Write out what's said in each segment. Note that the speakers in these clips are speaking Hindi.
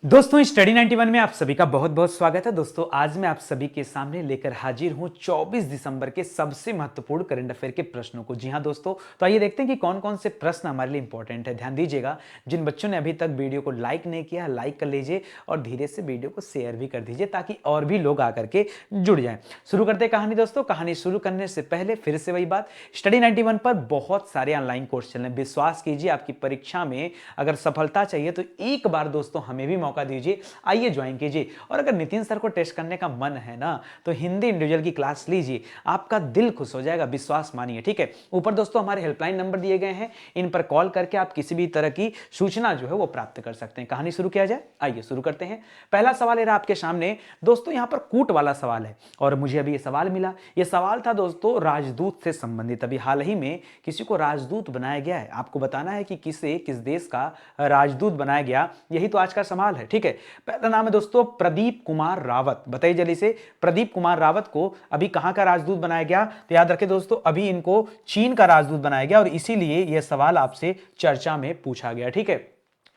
दोस्तों स्टडी 91 में आप सभी का बहुत बहुत स्वागत है। दोस्तों आज मैं आप सभी के सामने लेकर हाजिर हूं 24 दिसंबर के सबसे महत्वपूर्ण करंट अफेयर के प्रश्नों को। जी हां दोस्तों, तो आइए देखते हैं कि कौन कौन से प्रश्न हमारे लिए इंपॉर्टेंट है। ध्यान दीजिएगा, जिन बच्चों ने अभी तक वीडियो को लाइक नहीं किया, लाइक कर लीजिए और धीरे से वीडियो को शेयर भी कर दीजिए ताकि और भी लोग आकर के जुड़ जाएं। शुरू करते हैं कहानी। दोस्तों कहानी शुरू करने से पहले फिर से वही बात, स्टडी 91 पर बहुत सारे ऑनलाइन कोर्स चल रहे हैं। विश्वास कीजिए, आपकी परीक्षा में अगर सफलता चाहिए तो एक बार दोस्तों हमें भी मौका दीजिए, आइए ज्वाइन कीजिए। और अगर नितिन सर को टेस्ट करने का मन है ना, तो हिंदी इंडिविजुअल की क्लास लीजिए, आपका दिल खुश हो जाएगा, विश्वास मानिए। ठीक है, ऊपर दोस्तों हमारे हेल्पलाइन नंबर दिए गए हैं, इन पर कॉल करके आप किसी भी तरह की सूचना जो है वो प्राप्त कर सकते हैं। कहानी शुरू किया जाए, आइए शुरू करते हैं। पहला सवाल है आपके सामने दोस्तों, यहां पर कूट वाला सवाल है और मुझे अभी ये सवाल मिला। ये सवाल था दोस्तों राजदूत से संबंधित। अभी हाल ही में किसी को राजदूत बनाया गया है, आपको बताना है कि किसे किस देश का राजदूत बनाया गया, यही तो आज का सवाल है। ठीक है, पहला नाम है दोस्तों प्रदीप कुमार रावत। बताइए जल्दी से, प्रदीप कुमार रावत को अभी कहां का राजदूत बनाया गया? तो याद रखें दोस्तों, अभी इनको चीन का राजदूत बनाया गया और इसीलिए यह सवाल आपसे चर्चा में पूछा गया। ठीक है,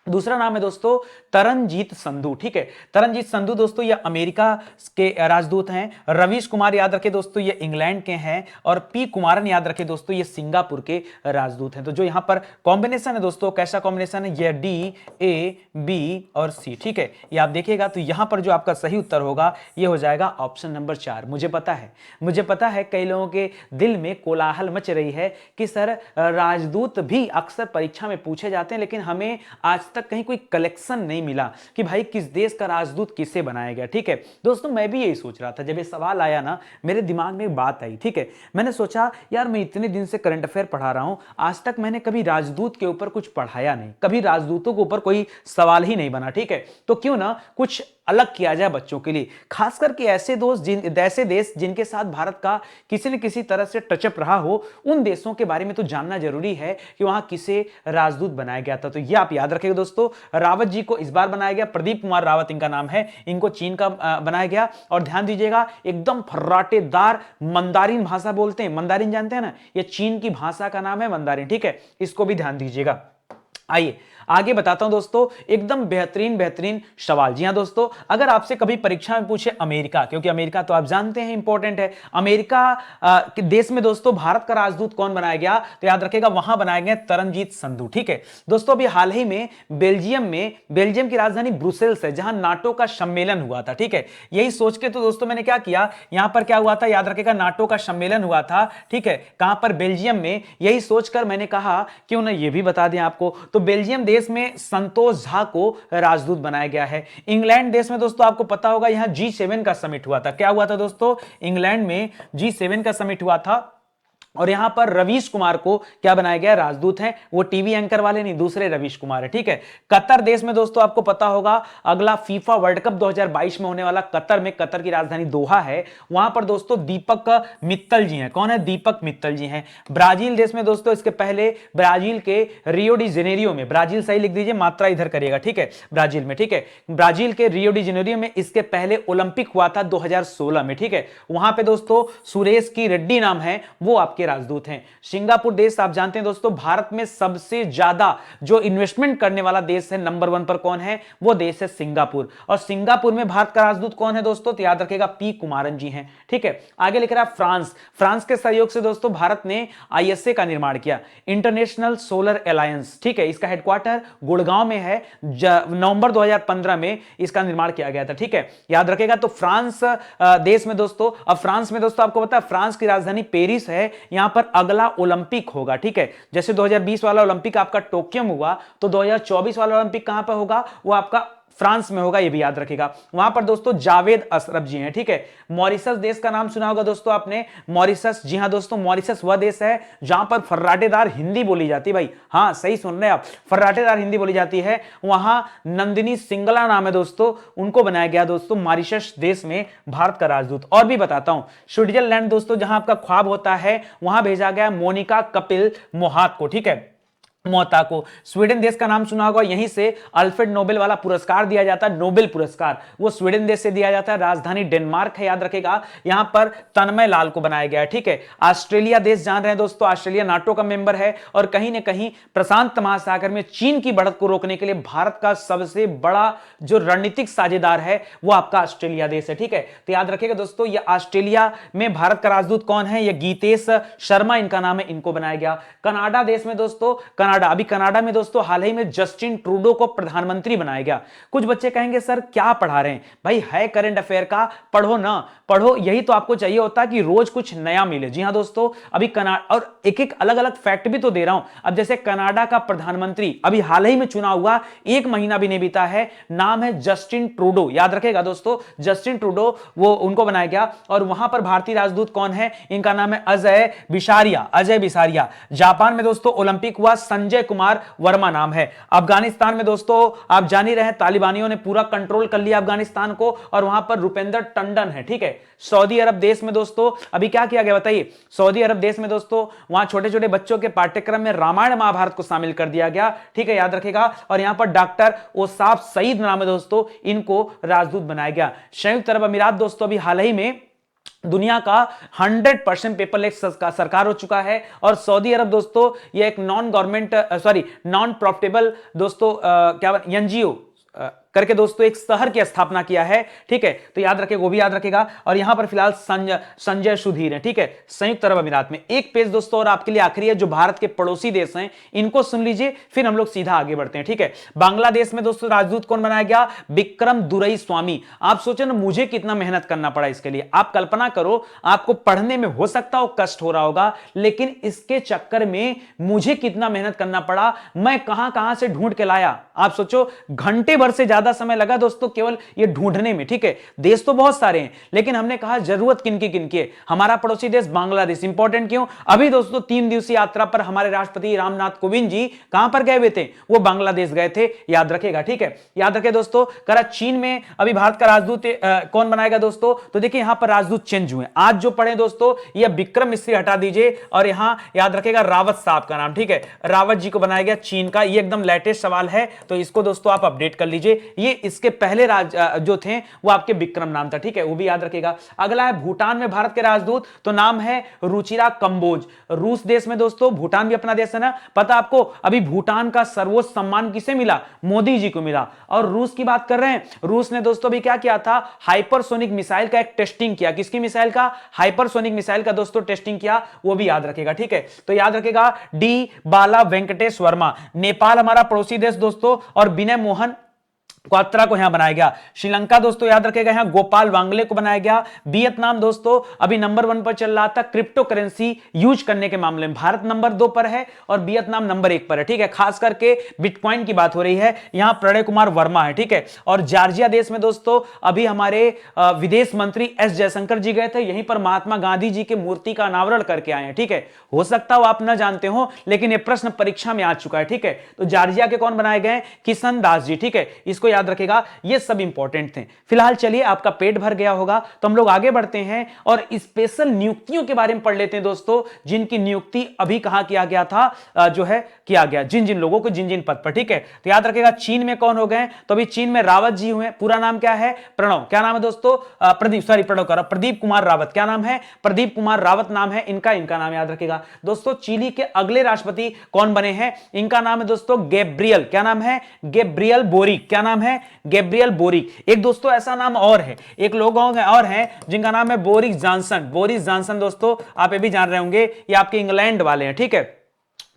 दूसरा नाम है दोस्तों तरनजीत संधू। ठीक है, तरनजीत संधू दोस्तों ये अमेरिका के राजदूत हैं। रवीश कुमार याद रखें दोस्तों ये इंग्लैंड के हैं और पी कुमारन याद रखें दोस्तों ये सिंगापुर के राजदूत हैं। तो जो यहां पर कॉम्बिनेशन है दोस्तों, कैसा कॉम्बिनेशन है? ये डी ए बी और सी। ठीक है, ये आप देखिएगा तो यहां पर जो आपका सही उत्तर होगा ये हो जाएगा ऑप्शन नंबर 4। मुझे पता है कई लोगों के दिल में कोलाहल मच रही है कि सर राजदूत भी अक्सर परीक्षा में पूछे जाते हैं, लेकिन हमें आज तक कहीं कोई कलेक्शन नहीं मिला कि भाई किस देश का राजदूत किसे बनाया गया। ठीक है दोस्तों, मैं भी यही सोच रहा था जब ये सवाल आया ना, मेरे दिमाग में एक बात आई। ठीक है, मैंने सोचा यार मैं इतने दिन से करंट अफेयर पढ़ा रहा हूं, आज तक मैंने कभी राजदूत के ऊपर कुछ पढ़ाया नहीं, कभी राजदूतों के ऊपर कोई सवाल ही नहीं बना। ठीक है, तो क्यों ना कुछ अलग किया जाए बच्चों के लिए, खास करके ऐसे देश जिनके साथ भारत का किसी न किसी तरह से टचअप रहा हो, उन देशों के बारे में तो जानना जरूरी है कि वहां किसे राजदूत बनाया गया था। तो ये आप याद रखिएगा दोस्तों, रावत जी को इस बार बनाया गया, प्रदीप कुमार रावत इनका नाम है, इनको चीन का बनाया गया। और ध्यान दीजिएगा, एकदम फर्राटेदार मंदारिन भाषा बोलते हैं। मंदारिन जानते हैं ना, ये चीन की भाषा का नाम है मंदारिन। ठीक है, इसको भी ध्यान दीजिएगा। आइए आगे बताता हूं दोस्तों, एकदम बेहतरीन सवाल। जी हां दोस्तों, अगर आपसे कभी परीक्षा में पूछे अमेरिका, क्योंकि अमेरिका तो आप जानते हैं इंपॉर्टेंट है, अमेरिका के देश में दोस्तों भारत का राजदूत कौन बनाया गया? तो याद रखेगा वहां बनाए गए तरनजीत संधू। ठीक है दोस्तों, अभी हाल ही में बेल्जियम की राजधानी ब्रुसेल्स है, जहां नाटो का सम्मेलन हुआ था। ठीक है, यही सोच के तो दोस्तों मैंने क्या किया, यहां पर क्या हुआ था? याद रखेगा नाटो का सम्मेलन हुआ था। ठीक है, कहां पर? बेल्जियम में। यही सोचकर मैंने कहा क्यों ना ये भी बता दें आपको, तो बेल्जियम देश में संतोष झा को राजदूत बनाया गया है। इंग्लैंड देश में दोस्तों आपको पता होगा यहां G7 का समिट हुआ था। क्या हुआ था दोस्तों? इंग्लैंड में G7 का समिट हुआ था और यहां पर रवीश कुमार को क्या बनाया गया? राजदूत हैं। वो टीवी एंकर वाले नहीं, दूसरे रवीश कुमार है। ठीक है, कतर देश में दोस्तों आपको पता होगा अगला फीफा वर्ल्ड कप 2022 में होने वाला कतर में, कतर की राजधानी दोहा है, वहां पर दोस्तों दीपक मित्तल जी हैं। कौन है? दीपक मित्तल जी हैं। ब्राजील देश में दोस्तों इसके पहले ब्राजील के रियो डी जेनेरियो में, ब्राजील सही लिख दीजिए, मात्रा इधर करिएगा। ठीक है, ब्राजील में। ठीक है, ब्राजील के रियो डी जेनेरियो में इसके पहले ओलंपिक हुआ था 2016 में। ठीक है, वहां पे दोस्तों सुरेश की रेड्डी नाम है, वो आपके राजदूत हैं। सिंगापुर देश आप जानते हैं दोस्तों, भारत में सबसे ज्यादा जो इन्वेस्टमेंट करने वाला देश है, नंबर 1 पर कौन है? वो देश है सिंगापुर। और सिंगापुर में भारत का राजदूत कौन है दोस्तों? तो याद रखेगा पी कुमारन जी हैं। ठीक है, आगे लिख रहा है फ्रांस के सहयोग से दोस्तों भारत ने आईएसए का निर्माण किया, इंटरनेशनल सोलर अलायंस। ठीक है, इसका हेडक्वार्टर गुड़गांव में है। नवंबर 2015 में इसका निर्माण किया गया था। ठीक है, याद रखेगा। तो फ्रांस देश में दोस्तों, अब फ्रांस में दोस्तों आपको पता है फ्रांस की राजधानी पेरिस है, यहां पर अगला ओलंपिक होगा। ठीक है, जैसे 2020 वाला ओलंपिक आपका टोक्यो में हुआ, तो 2024 वाला ओलंपिक कहां पर होगा? वो आपका फ्रांस में होगा, ये भी याद रखेगा। वहां पर दोस्तों जावेद अशरफ जी हैं। ठीक है, मॉरिशस देश का नाम सुना होगा दोस्तों आपने, मॉरिशस। जी हां दोस्तों, मॉरिशस वह देश है जहां पर फर्राटेदार हिंदी बोली जाती है। भाई हां, सही सुन रहे हैं आप, फर्राटेदार हिंदी बोली जाती है। वहां नंदिनी सिंगला नाम है दोस्तों, उनको बनाया गया दोस्तों मॉरिशस देश में भारत का राजदूत। और भी बताता हूं, स्विट्जरलैंड दोस्तों जहां आपका ख्वाब होता है, वहां भेजा गया मोनिका कपिल मोहात को। ठीक है, मौता को। स्वीडन देश का नाम सुना होगा, यहीं से अल्फ्रेड नोबेल वाला पुरस्कार दिया जाता है, नोबेल पुरस्कार, वो स्वीडन देश से दिया जाता है। राजधानी डेनमार्क है, याद रखेगा। यहां पर तन्मय लाल को बनाया गया है, ठीक है। ऑस्ट्रेलिया देश जान रहे हैं दोस्तों, ऑस्ट्रेलिया नाटो का मेंबर है और कहीं ना कहीं प्रशांत महासागर में चीन की बढ़त को रोकने के लिए भारत का सबसे बड़ा जो रणनीतिक साझेदार है वो आपका ऑस्ट्रेलिया देश है, ठीक है। तो याद रखिएगा दोस्तों, ये ऑस्ट्रेलिया में भारत का राजदूत कौन है, ये गीतेश शर्मा इनका नाम है, इनको बनाया गया। कनाडा देश में दोस्तों, अभी कनाडा में दोस्तों हाल ही में जस्टिन ट्रूडो को प्रधानमंत्री बनाया गया। कुछ बच्चे कहेंगे सर क्या पढ़ा रहे हैं भाई, है करंट अफेयर का, पढ़ो ना, पढ़ो, यही तो आपको चाहिए होता है कि रोज कुछ नया मिले। जी हां दोस्तों, अभी कनाडा, और एक एक अलग अलग फैक्ट भी तो दे रहा हूं। अब जैसे कनाडा का प्रधानमंत्री अभी हाल ही में चुना हुआ, 1 महीना भी नहीं बीता है, नाम है जस्टिन ट्रूडो, याद रखेगा दोस्तों, जस्टिन ट्रूडो, वो उनको बनाया गया। और वहां पर भारतीय राजदूत कौन है, इनका नाम है अजय बिसारिया। जापान में दोस्तों ओलंपिक हुआ, संजय कुमार वर्मा नाम है। अफगानिस्तान में दोस्तों आप जान ही रहे हैं, तालिबानियों ने पूरा कंट्रोल कर लिया अफगानिस्तान को, और वहां पर रुपेंद्र टंडन है, ठीक है। सऊदी अरब देश में दोस्तों अभी क्या किया गया बताइए, सऊदी अरब देश में दोस्तों वहां छोटे छोटे बच्चों के पाठ्यक्रम में रामायण महाभारत को शामिल कर दिया गया, ठीक है, याद रखेगा। और यहां पर डॉक्टर ओसाफ सईद नाम है दोस्तों, इनको राजदूत बनाया गया। संयुक्त अरब अमीरात दोस्तों अभी हाल ही में दुनिया का 100% पेपरलेस सरकार हो चुका है। और सऊदी अरब दोस्तों ये एक नॉन प्रॉफिटेबल दोस्तों क्या एनजीओ करके दोस्तों एक शहर की स्थापना किया है, ठीक है। तो याद रखेगा, वो भी याद रखेगा। और यहां पर फिलहाल संजय सुधीर है, ठीक है, संयुक्त अरब अमीरात में। एक पेज दोस्तों और आपके लिए आखिरी है, जो भारत के पड़ोसी देश हैं इनको सुन लीजिए, फिर हम लोग सीधा आगे बढ़ते हैं, ठीक है। बांग्लादेश में दोस्तों राजदूत कौन बनाया गया, विक्रम दुरई स्वामी। आप सोचे ना मुझे कितना मेहनत करना पड़ा इसके लिए, आप कल्पना करो, आपको पढ़ने में हो सकता हो कष्ट हो रहा होगा, लेकिन इसके चक्कर में मुझे कितना मेहनत करना पड़ा, मैं कहां कहां से ढूंढ के लाया। आप सोचो, घंटे भर से ज्यादा समय लगा दोस्तों केवल ये ढूंढने में, ठीक है। देश तो बहुत सारे हैं, लेकिन हमने कहा जरूरत किनकी किनकी है। हमारा पड़ोसी देश बांग्लादेश इंपॉर्टेंट क्यों, अभी दोस्तों 3 दिवसीय यात्रा पर हमारे राष्ट्रपति रामनाथ कोविंद जी कहां पर गए हुए थे, वो बांग्लादेश गए थे, याद रखेगा, ठीक है। याद रखे दोस्तों, करा चीन में अभी भारत का राजदूत कौन बनाएगा दोस्तों, तो देखिए यहां पर राजदूत चेंज हुए आज जो पढ़े दोस्तों, ये विक्रम मिस्री हटा दीजिए और यहां याद रखेगा रावत साहब का नाम, ठीक है, रावत जी को बनाया गया चीन का। ये एकदम लेटेस्ट सवाल है, तो इसको दोस्तों आप अपडेट कर लीजिए। ये इसके पहले जो थे वो आपके विक्रम नाम था, ठीक है, वो भी याद रखेगा। अगला है भूटान में भारत के राजदूत, तो नाम है रुचिरा कंबोज। रूस देश में दोस्तों, भूटान भी अपना देश है ना, पता आपको, अभी भूटान का सर्वोच्च सम्मान किसे मिला, मोदी जी को मिला। और रूस की बात कर रहे हैं, रूस ने दोस्तों भी क्या किया था, हाइपरसोनिक मिसाइल का एक टेस्टिंग किया। किसकी मिसाइल का, हाइपरसोनिक मिसाइल का दोस्तों टेस्टिंग किया, वो भी याद रखेगा, ठीक है। तो याद रखेगा डी बाला वेंकटेश वर्मा। नेपाल हमारा पड़ोसी देश दोस्तों, और विनय मोहन क्वात्रा को यहां बनाया गया। श्रीलंका दोस्तों याद रखेगा, यहां गोपाल वांगले को बनाया गया। वियतनाम दोस्तों अभी नंबर 1 पर चल रहा था क्रिप्टो करेंसी यूज करने के मामले में, भारत नंबर 2 पर है और वियतनाम नंबर 1 पर है, ठीक है। खास करके बिटकॉइन की बात हो रही है, यहां प्रणय कुमार वर्मा है, ठीक है। और जॉर्जिया देश में दोस्तों अभी हमारे विदेश मंत्री एस जयशंकर जी गए थे, यहीं पर महात्मा गांधी जी की मूर्ति का अनावरण करके आए हैं, ठीक है। हो सकता हो आप न जानते हो, लेकिन यह प्रश्न परीक्षा में आ चुका है, ठीक है। तो जॉर्जिया के कौन बनाए गए, किशन दास जी, ठीक है, इसको याद रखेगा। ये सब इंपॉर्टेंट थे। फिलहाल चलिए, आपका पेट भर गया होगा, तो हम लोग आगे बढ़ते हैं और स्पेशल नियुक्तियों के बारे में पढ़ लेते हैं दोस्तों, जिनकी नियुक्ति अभी कहां किया गया था, जो है किया गया, जिन जिन लोगों को जिन जिन पद पर, ठीक है। तो याद रखेगा चीन में कौन हो गए, तो अभी चीन में रावत जी हुए। पूरा नाम क्या है, प्रणव, क्या नाम है दोस्तों, प्रदीप कुमार रावत, क्या नाम है, प्रदीप कुमार रावत नाम है इनका नाम याद रखेगा दोस्तों। चिली के अगले राष्ट्रपति कौन बने हैं, इनका नाम है दोस्तों गैब्रियल, क्या नाम है, गैब्रियल बोरिक, क्या नाम है, गैब्रियल बोरिक। एक दोस्तों ऐसा नाम और है, एक लोग और हैं जिनका नाम है बोरिस जॉनसन दोस्तों, आप ये भी जान रहे होंगे, ये आपके इंग्लैंड वाले हैं, ठीक है,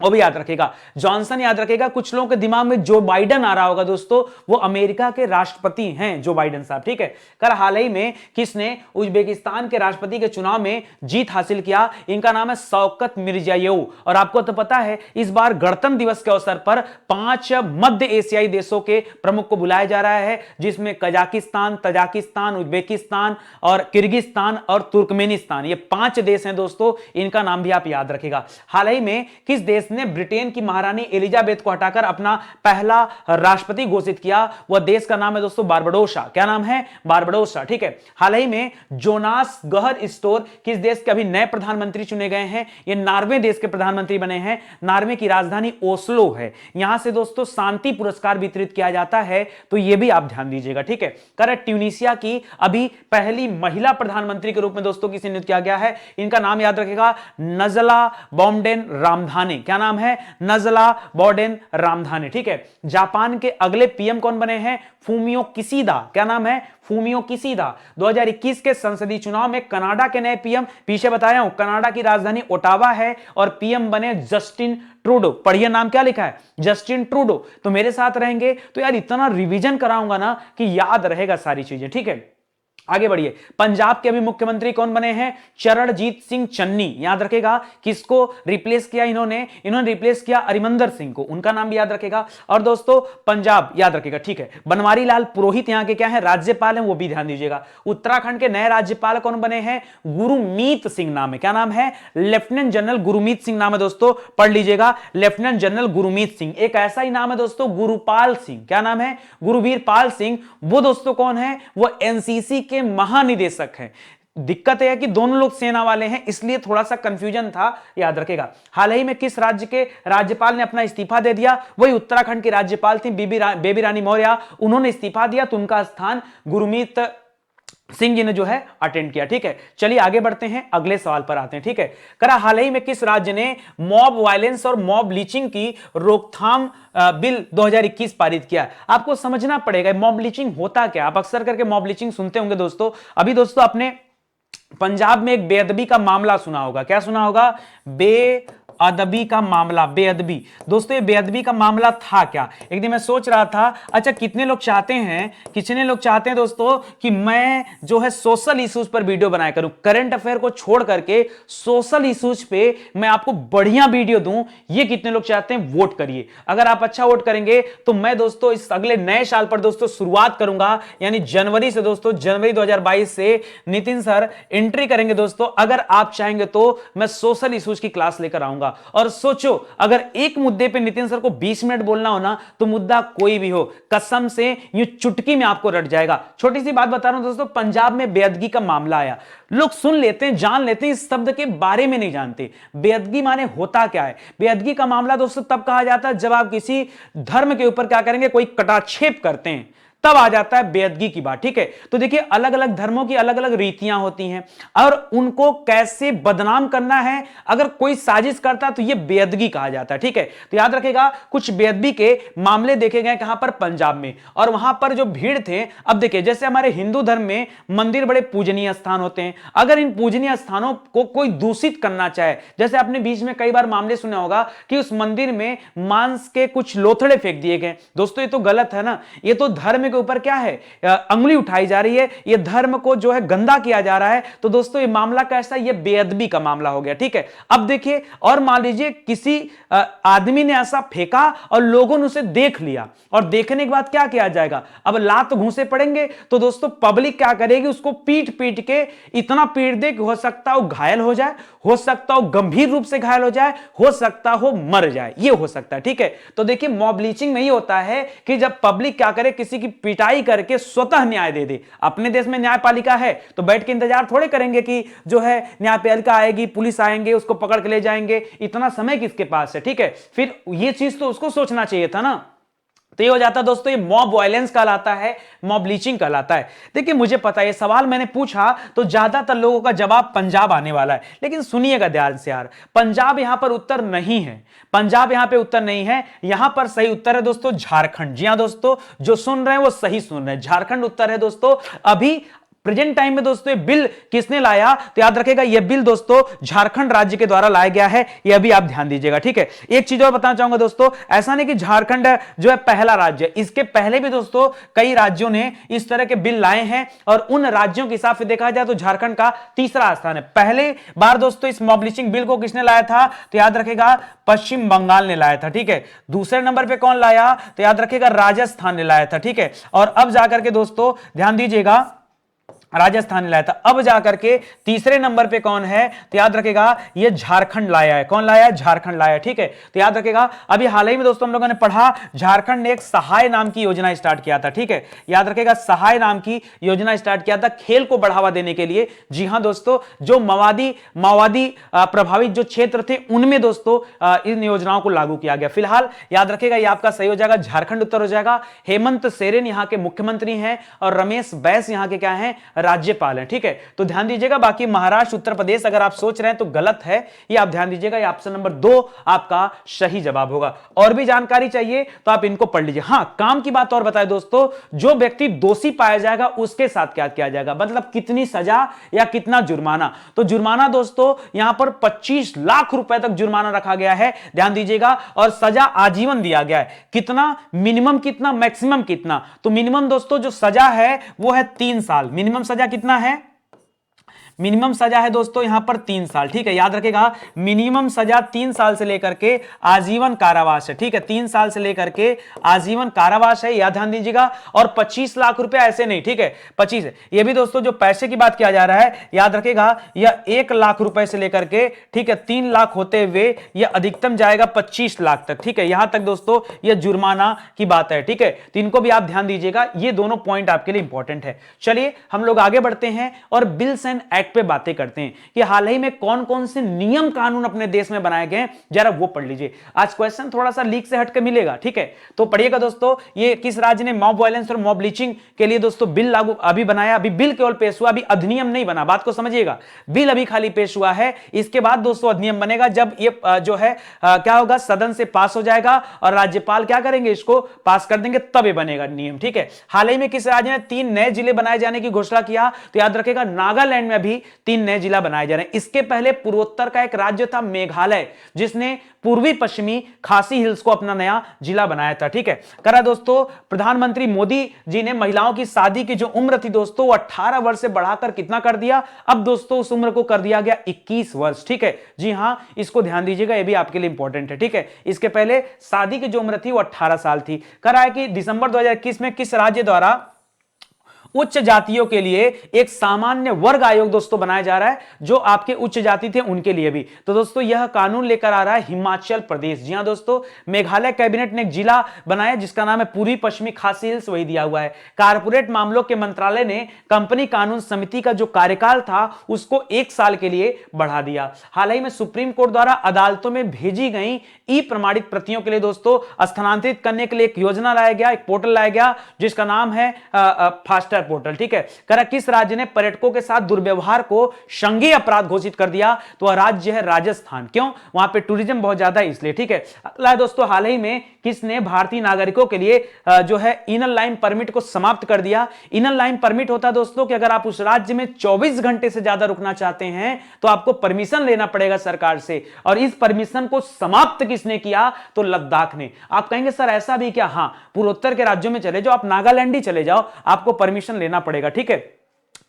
वो भी याद रखेगा। जॉनसन याद रखेगा। कुछ लोगों के दिमाग में जो बाइडन आ रहा होगा दोस्तों, वो अमेरिका के राष्ट्रपति हैं, जो बाइडन साहब, ठीक है। कर हाल ही में किसने उज्बेकिस्तान के राष्ट्रपति के चुनाव में जीत हासिल किया, इनका नाम है शौकत मिर्जियोयेव। और आपको तो पता है इस बार गणतंत्र दिवस के अवसर पर 5 मध्य एशियाई देशों के प्रमुख को बुलाया जा रहा है, जिसमें कजाकिस्तान, तजाकिस्तान, उज्बेकिस्तान और किर्गिस्तान और तुर्कमेनिस्तान, ये 5 देश हैं दोस्तों, इनका नाम भी आप याद रखेगा। हाल ही में किस देश जिसने ब्रिटेन की महारानी एलिजाबेथ को हटाकर अपना पहला राष्ट्रपति घोषित किया, वह देश का नाम है दोस्तों बारबाडोसा। क्या नाम है? बारबाडोसा। ठीक है। हाल ही में जोनास गहर स्टोर किस देश के अभी नए प्रधानमंत्री चुने गए हैं? ये नॉर्वे देश के प्रधानमंत्री बने हैं। नॉर्वे की राजधानी ओस्लो है। यहां से दोस्तों शांति पुरस्कार वितरित किया जाता है, तो यह भी आप ध्यान दीजिएगा। ठीक है। करेक्ट। ट्यूनीशिया की अभी पहली महिला प्रधानमंत्री के रूप में दोस्तों किसे नियुक्त किया गया है? इनका नाम याद रखेगा, नजला बोमडेन रामधाने। क्या नाम है? नजला बोमडेन रामधाने। ठीक है। जापान के अगले पीएम कौन बने हैं? Fumio Kishida. क्या नाम है? Fumio Kishida. 2021 के संसदीय चुनाव में कनाडा के नए पीएम, पीछे बताया हूं, कनाडा की राजधानी ओटावा है और पीएम बने जस्टिन ट्रूडो। पढ़िए नाम क्या लिखा है? Justin Trudeau. तो मेरे साथ रहेंगे तो यार इतना रिवीजन कराऊंगा ना कि याद रहेगा सारी चीजें। ठीक है। आगे बढ़िए। पंजाब के अभी मुख्यमंत्री कौन बने हैं? चरणजीत सिंह चन्नी। याद रखेगा। किसको रिप्लेस किया इन्होंने? इन्होंने रिप्लेस किया अरिमंदर सिंह को। उनका नाम भी याद रखेगा। और दोस्तों पंजाब याद रखेगा। ठीक है। बनवारी लाल पुरोहित यहां के क्या है? राज्यपाल हैं, वो भी ध्यान दीजिएगा। उत्तराखंड के नए राज्यपाल कौन बने हैं? गुरमीत सिंह नाम है। क्या नाम है? लेफ्टिनेंट जनरल गुरमीत सिंह नाम है दोस्तों, पढ़ लीजिएगा। Lieutenant general Gurmeet Singh. एक ऐसा ही नाम है दोस्तों गुरुपाल सिंह। क्या नाम है? गुरुवीर पाल सिंह। वो दोस्तों कौन है? वो एनसीसी के महानिदेशक हैं। दिक्कत यह है कि दोनों लोग सेना वाले हैं, इसलिए थोड़ा सा कंफ्यूजन था, याद रखेगा। हाल ही में किस राज्य के राज्यपाल ने अपना इस्तीफा दे दिया? वही उत्तराखंड की राज्यपाल थी बेबी रानी मौर्य। उन्होंने इस्तीफा दिया तो उनका स्थान गुरमीत सिंह जी ने जो है अटेंड किया। ठीक है। चलिए आगे बढ़ते हैं, अगले सवाल पर आते हैं। ठीक है। करा हाल ही में किस राज्य ने मॉब वायलेंस और मॉब लीचिंग की रोकथाम बिल 2021 पारित किया? आपको समझना पड़ेगा मॉब लीचिंग होता क्या। आप अक्सर करके मॉब लीचिंग सुनते होंगे दोस्तों। अभी दोस्तों आपने पंजाब में एक बेअदबी का मामला सुना होगा। क्या सुना होगा? बेअदबी का मामला। बेअदबी दोस्तों, ये बेअदबी का मामला था क्या? एक दिन मैं सोच रहा था, अच्छा कितने लोग चाहते हैं दोस्तों कि मैं जो है सोशल इश्यूज पर वीडियो बनाया करूं, करंट अफेयर को छोड़ करके सोशल इश्यूज पे मैं आपको बढ़िया वीडियो दूं। ये कितने लोग चाहते हैं? वोट करिए। अगर आप अच्छा वोट करेंगे तो मैं दोस्तों इस अगले नए साल पर दोस्तों शुरुआत करूंगा, यानी जनवरी से दोस्तों, जनवरी 2022 से नितिन सर एंट्री करेंगे दोस्तों। अगर आप चाहेंगे तो मैं सोशल इश्यूज की क्लास लेकर आऊंगा। और सोचो, अगर एक मुद्दे पे नितिन सर को 20 मिनट बोलना हो ना, तो मुद्दा कोई भी हो, कसम से यूं चुटकी में आपको रट जाएगा। छोटी सी बात बता रहा हूं दोस्तों, पंजाब में बेअदगी का मामला आया। लोग सुन लेते हैं, जान लेते हैं, इस शब्द के बारे में नहीं जानते। बेअदगी माने होता क्या है? बेअदगी का मामला दोस्तों तब कहा जाता है जब आप किसी धर्म के ऊपर क्या करेंगे, कोई कटाक्षेप करते हैं, तब आ जाता है बेअदगी की बात। ठीक है। तो देखिए अलग अलग धर्मों की अलग अलग रीतियां होती हैं और उनको कैसे बदनाम करना है, अगर कोई साजिश करता है तो यह बेअदगी कहा जाता है। ठीक है। तो याद रखेगा, कुछ बेअदबी के मामले देखे गए कहां पर? पंजाब में। और वहां पर जो भीड़ थे, अब देखिए जैसे हमारे हिंदू धर्म में मंदिर बड़े पूजनीय स्थान होते हैं, अगर इन पूजनीय स्थानों को कोई दूषित करना चाहे, जैसे आपने बीच में कई बार मामले सुना होगा कि उस मंदिर में मांस के कुछ लोथड़े फेंक दिए गए। दोस्तों ये तो गलत है ना, ये तो धर्म के ऊपर क्या है, अंगुली उठाई जा रही है, ये धर्म को जो है गंदा किया जा रहा है। तो दोस्तों ये मामला कैसा? ये बेअदबी का मामला हो गया। ठीक है। अब देखिए, और मान लीजिए किसी आदमी ने ऐसा फेंका और लोगों ने उसे देख लिया, और देखने के बाद क्या किया जाएगा? अब लात घूंसे पड़ेंगे, तो दोस्तों पब्लिक क्या करेगी? उसको पीट पीट के इतना पीट दे कि हो सकता हो घायल हो जाए, हो सकता हो गंभीर रूप से घायल हो जाए, हो सकता हो मर जाए, ये हो सकता है। ठीक है। तो देखिए मॉब लीचिंग में ही होता है कि जब पब्लिक क्या करे, किसी की पिटाई करके स्वतः न्याय दे दे। अपने देश में न्यायपालिका है तो बैठ के इंतजार थोड़े करेंगे कि जो है न्यायपालिका आएगी, पुलिस आएंगे, उसको पकड़ के ले जाएंगे, इतना समय किसके पास है? ठीक है। फिर ये चीज तो उसको सोचना चाहिए था ना। तो ये हो जाता दोस्तों, ये मॉब वायलेंस कहलाता है, मॉब लीचिंग कहलाता है। देखिए मुझे पता है ये सवाल मैंने पूछा तो ज्यादातर लोगों का जवाब पंजाब आने वाला है, लेकिन सुनिएगा ध्यान से यार, पंजाब यहां पर उत्तर नहीं है। पंजाब यहां पे उत्तर नहीं है, यहां पर सही उत्तर है दोस्तों झारखंड। जी हां दोस्तों, जो सुन रहे हैं वो सही सुन रहे हैं, झारखंड उत्तर है दोस्तों। अभी प्रेजेंट टाइम में दोस्तों ये बिल किसने लाया? तो याद रखेगा ये बिल दोस्तों झारखंड राज्य के द्वारा लाया गया है, ये अभी आप ध्यान दीजिएगा। ठीक है। एक चीज और बताना चाहूंगा दोस्तों, ऐसा नहीं कि झारखंड जो है पहला राज्य है, इसके पहले भी दोस्तों कई राज्यों ने इस तरह के बिल लाए हैं, और उन राज्यों के हिसाब से देखा जाए तो झारखंड का तीसरा स्थान है। पहले बार दोस्तों इस मॉब लिचिंग बिल को किसने लाया था? तो याद रखेगा पश्चिम बंगाल ने लाया था। ठीक है। दूसरे नंबर पर कौन लाया? तो याद रखेगा राजस्थान ने लाया था। ठीक है। और अब जाकर के दोस्तों ध्यान दीजिएगा, राजस्थान ने लाया था। अब जाकर के तीसरे नंबर पे कौन है, तो याद रखेगा ये झारखंड लाया है। कौन लाया है, झारखंड लाया है, ठीक है। तो याद रखेगा अभी हाल ही में दोस्तों हम लोगों ने पढ़ा, झारखंड ने एक सहाय नाम की योजना स्टार्ट किया था, ठीक है। याद रखेगा सहाय नाम की योजना स्टार्ट किया था खेल को बढ़ावा देने के लिए। जी हां दोस्तों, जो माओवादी प्रभावित जो क्षेत्र थे उनमें दोस्तों इन योजनाओं को लागू किया गया। फिलहाल याद रखेगा ये आपका सही हो जाएगा, झारखंड उत्तर हो जाएगा। हेमंत सोरेन यहां के मुख्यमंत्री हैं और रमेश बैस यहां के क्या हैं, राज्यपाल हैं, ठीक है। तो ध्यान दीजिएगा, बाकी महाराष्ट्र उत्तर प्रदेश अगर आप सोच रहे हैं तो गलत है, ये आप ध्यान दीजिएगा, ये ऑप्शन नंबर 2 आपका सही जवाब होगा। और भी जानकारी चाहिए तो आप इनको पढ़ लीजिए। हां, काम की बात और बताएं दोस्तों, जो व्यक्ति दोषी पाया जाएगा उसके साथ क्या किया जाएगा, मतलब कितनी सजा या कितना जुर्माना। तो जुर्माना दोस्तों यहां पर 25 लाख रुपए तक जुर्माना रखा गया है, ध्यान दीजिएगा, और सजा आजीवन दिया गया है। कितना मिनिमम, कितना मैक्सिमम, कितना, तो मिनिमम दोस्तों जो सजा है वो है 3 साल। मिनिमम सजा कितना है, मिनिमम सजा है दोस्तों यहां पर 3 साल, ठीक है। याद रखेगा मिनिमम सजा 3 साल से लेकर के आजीवन कारावास है, ठीक है। 3 साल से लेकर के आजीवन कारावास है, याद ध्यान दीजिएगा। और 25 लाख रुपए ऐसे नहीं, ठीक है, 25 है। ये भी दोस्तों जो पैसे की बात किया जा रहा है, याद रखेगा यह 1 लाख रुपए से लेकर के, ठीक है, 3 लाख होते हुए यह अधिकतम जाएगा 25 लाख तक, ठीक है। यहां तक दोस्तों यह जुर्माना की बात है, ठीक है। तो इनको भी आप ध्यान दीजिएगा, ये दोनों पॉइंट आपके लिए इंपॉर्टेंट है। चलिए हम लोग आगे बढ़ते हैं और बिल्स एंड एक्ट पे बातें करते हैं कि हाल ही में कौन कौन से नियम कानून अपने देश में बनाए गए, जरा वो पढ़ लीजिए। आज क्वेश्चन थोड़ा सा लीक से हटकर मिलेगा, ठीक है। तो पढ़िएगा दोस्तों, ये किस राज्य ने मॉब वायलेंस और मॉब लीचिंग के लिए दोस्तों बिल लागू अभी बनाया, अभी बिल केवल पेश हुआ, अभी अधिनियम नहीं बना, बात को समझिएगा। बिल अभी खाली पेश हुआ है, इसके बाद दोस्तों अधिनियम बनेगा, जब ये जो है क्या होगा, सदन से पास हो जाएगा और राज्यपाल क्या करेंगे, इसको पास कर देंगे, तब ये बनेगा नियम, ठीक है। हाल ही में किस राज्य ने 3 नए जिले बनाए जाने की घोषणा किया, तो याद रखेगा नागालैंड में भी 3 नए जिला बनाए जा रहे हैं। इसके पहले पूर्वोत्तर का एक राज्य था मेघालय, जिसने पूर्वी पश्चिमी खासी हिल्स को अपना नया जिला बनाया था, ठीक है। करा दोस्तों, प्रधानमंत्री मोदी जी ने महिलाओं की शादी की जो उम्र थी दोस्तों, 18 वर्ष से बढ़ाकर कितना कर दिया, अब दोस्तों उस उम्र को कर दिया गया 21 वर्ष, ठीक है। जी हां, इसको ध्यान दीजिएगा, ये भी आपके लिए इंपॉर्टेंट है, ठीक है। इसके पहले शादी की जो उम्र थी वो 18 साल थी। करा है कि दिसंबर 2021 में किस राज्य द्वारा उच्च जातियों के लिए एक सामान्य वर्ग आयोग दोस्तों बनाया जा रहा है, जो आपके उच्च जाति थे उनके लिए भी। तो दोस्तों यह कानून लेकर आ रहा है हिमाचल प्रदेश। जी हां दोस्तों, मेघालय कैबिनेट ने एक जिला बनाया जिसका नाम है पूर्वी पश्चिमी खासी हिल्स, वही दिया हुआ है। कारपोरेट मामलों के मंत्रालय ने कंपनी कानून समिति का जो कार्यकाल था उसको 1 साल के लिए बढ़ा दिया। हाल ही में सुप्रीम कोर्ट द्वारा अदालतों में भेजी गई ई प्रमाणित प्रतियों के लिए दोस्तों स्थानांतरित करने के लिए एक योजना लाया गया, एक पोर्टल लाया गया जिसका नाम है फास्टर पोर्टल, ठीक है। करा किस राज्य ने पर्यटकों के साथ दुर्व्यवहार को संज्ञेय अपराध घोषित कर दिया, तो वह राज्य है राजस्थान। क्यों, वहां पे टूरिज्म बहुत ज्यादा है इसलिए, ठीक है। अगला दोस्तों, हाल ही में किसने भारतीय नागरिकों के लिए जो है इनर लाइन परमिट को समाप्त कर दिया। इनर लाइन परमिट होता है दोस्तों कि अगर आप उस राज्य में 24 घंटे से ज्यादा रुकना चाहते हैं तो आपको परमिशन लेना पड़ेगा सरकार से, और इस परमिशन को समाप्त किसने किया, तो लद्दाख ने। आप कहेंगे सर ऐसा भी क्या, हां, पूर्वोत्तर के राज्यों में चले जाओ, आप नागालैंड ही चले जाओ, आपको परमिशन लेना पड़ेगा, ठीक है।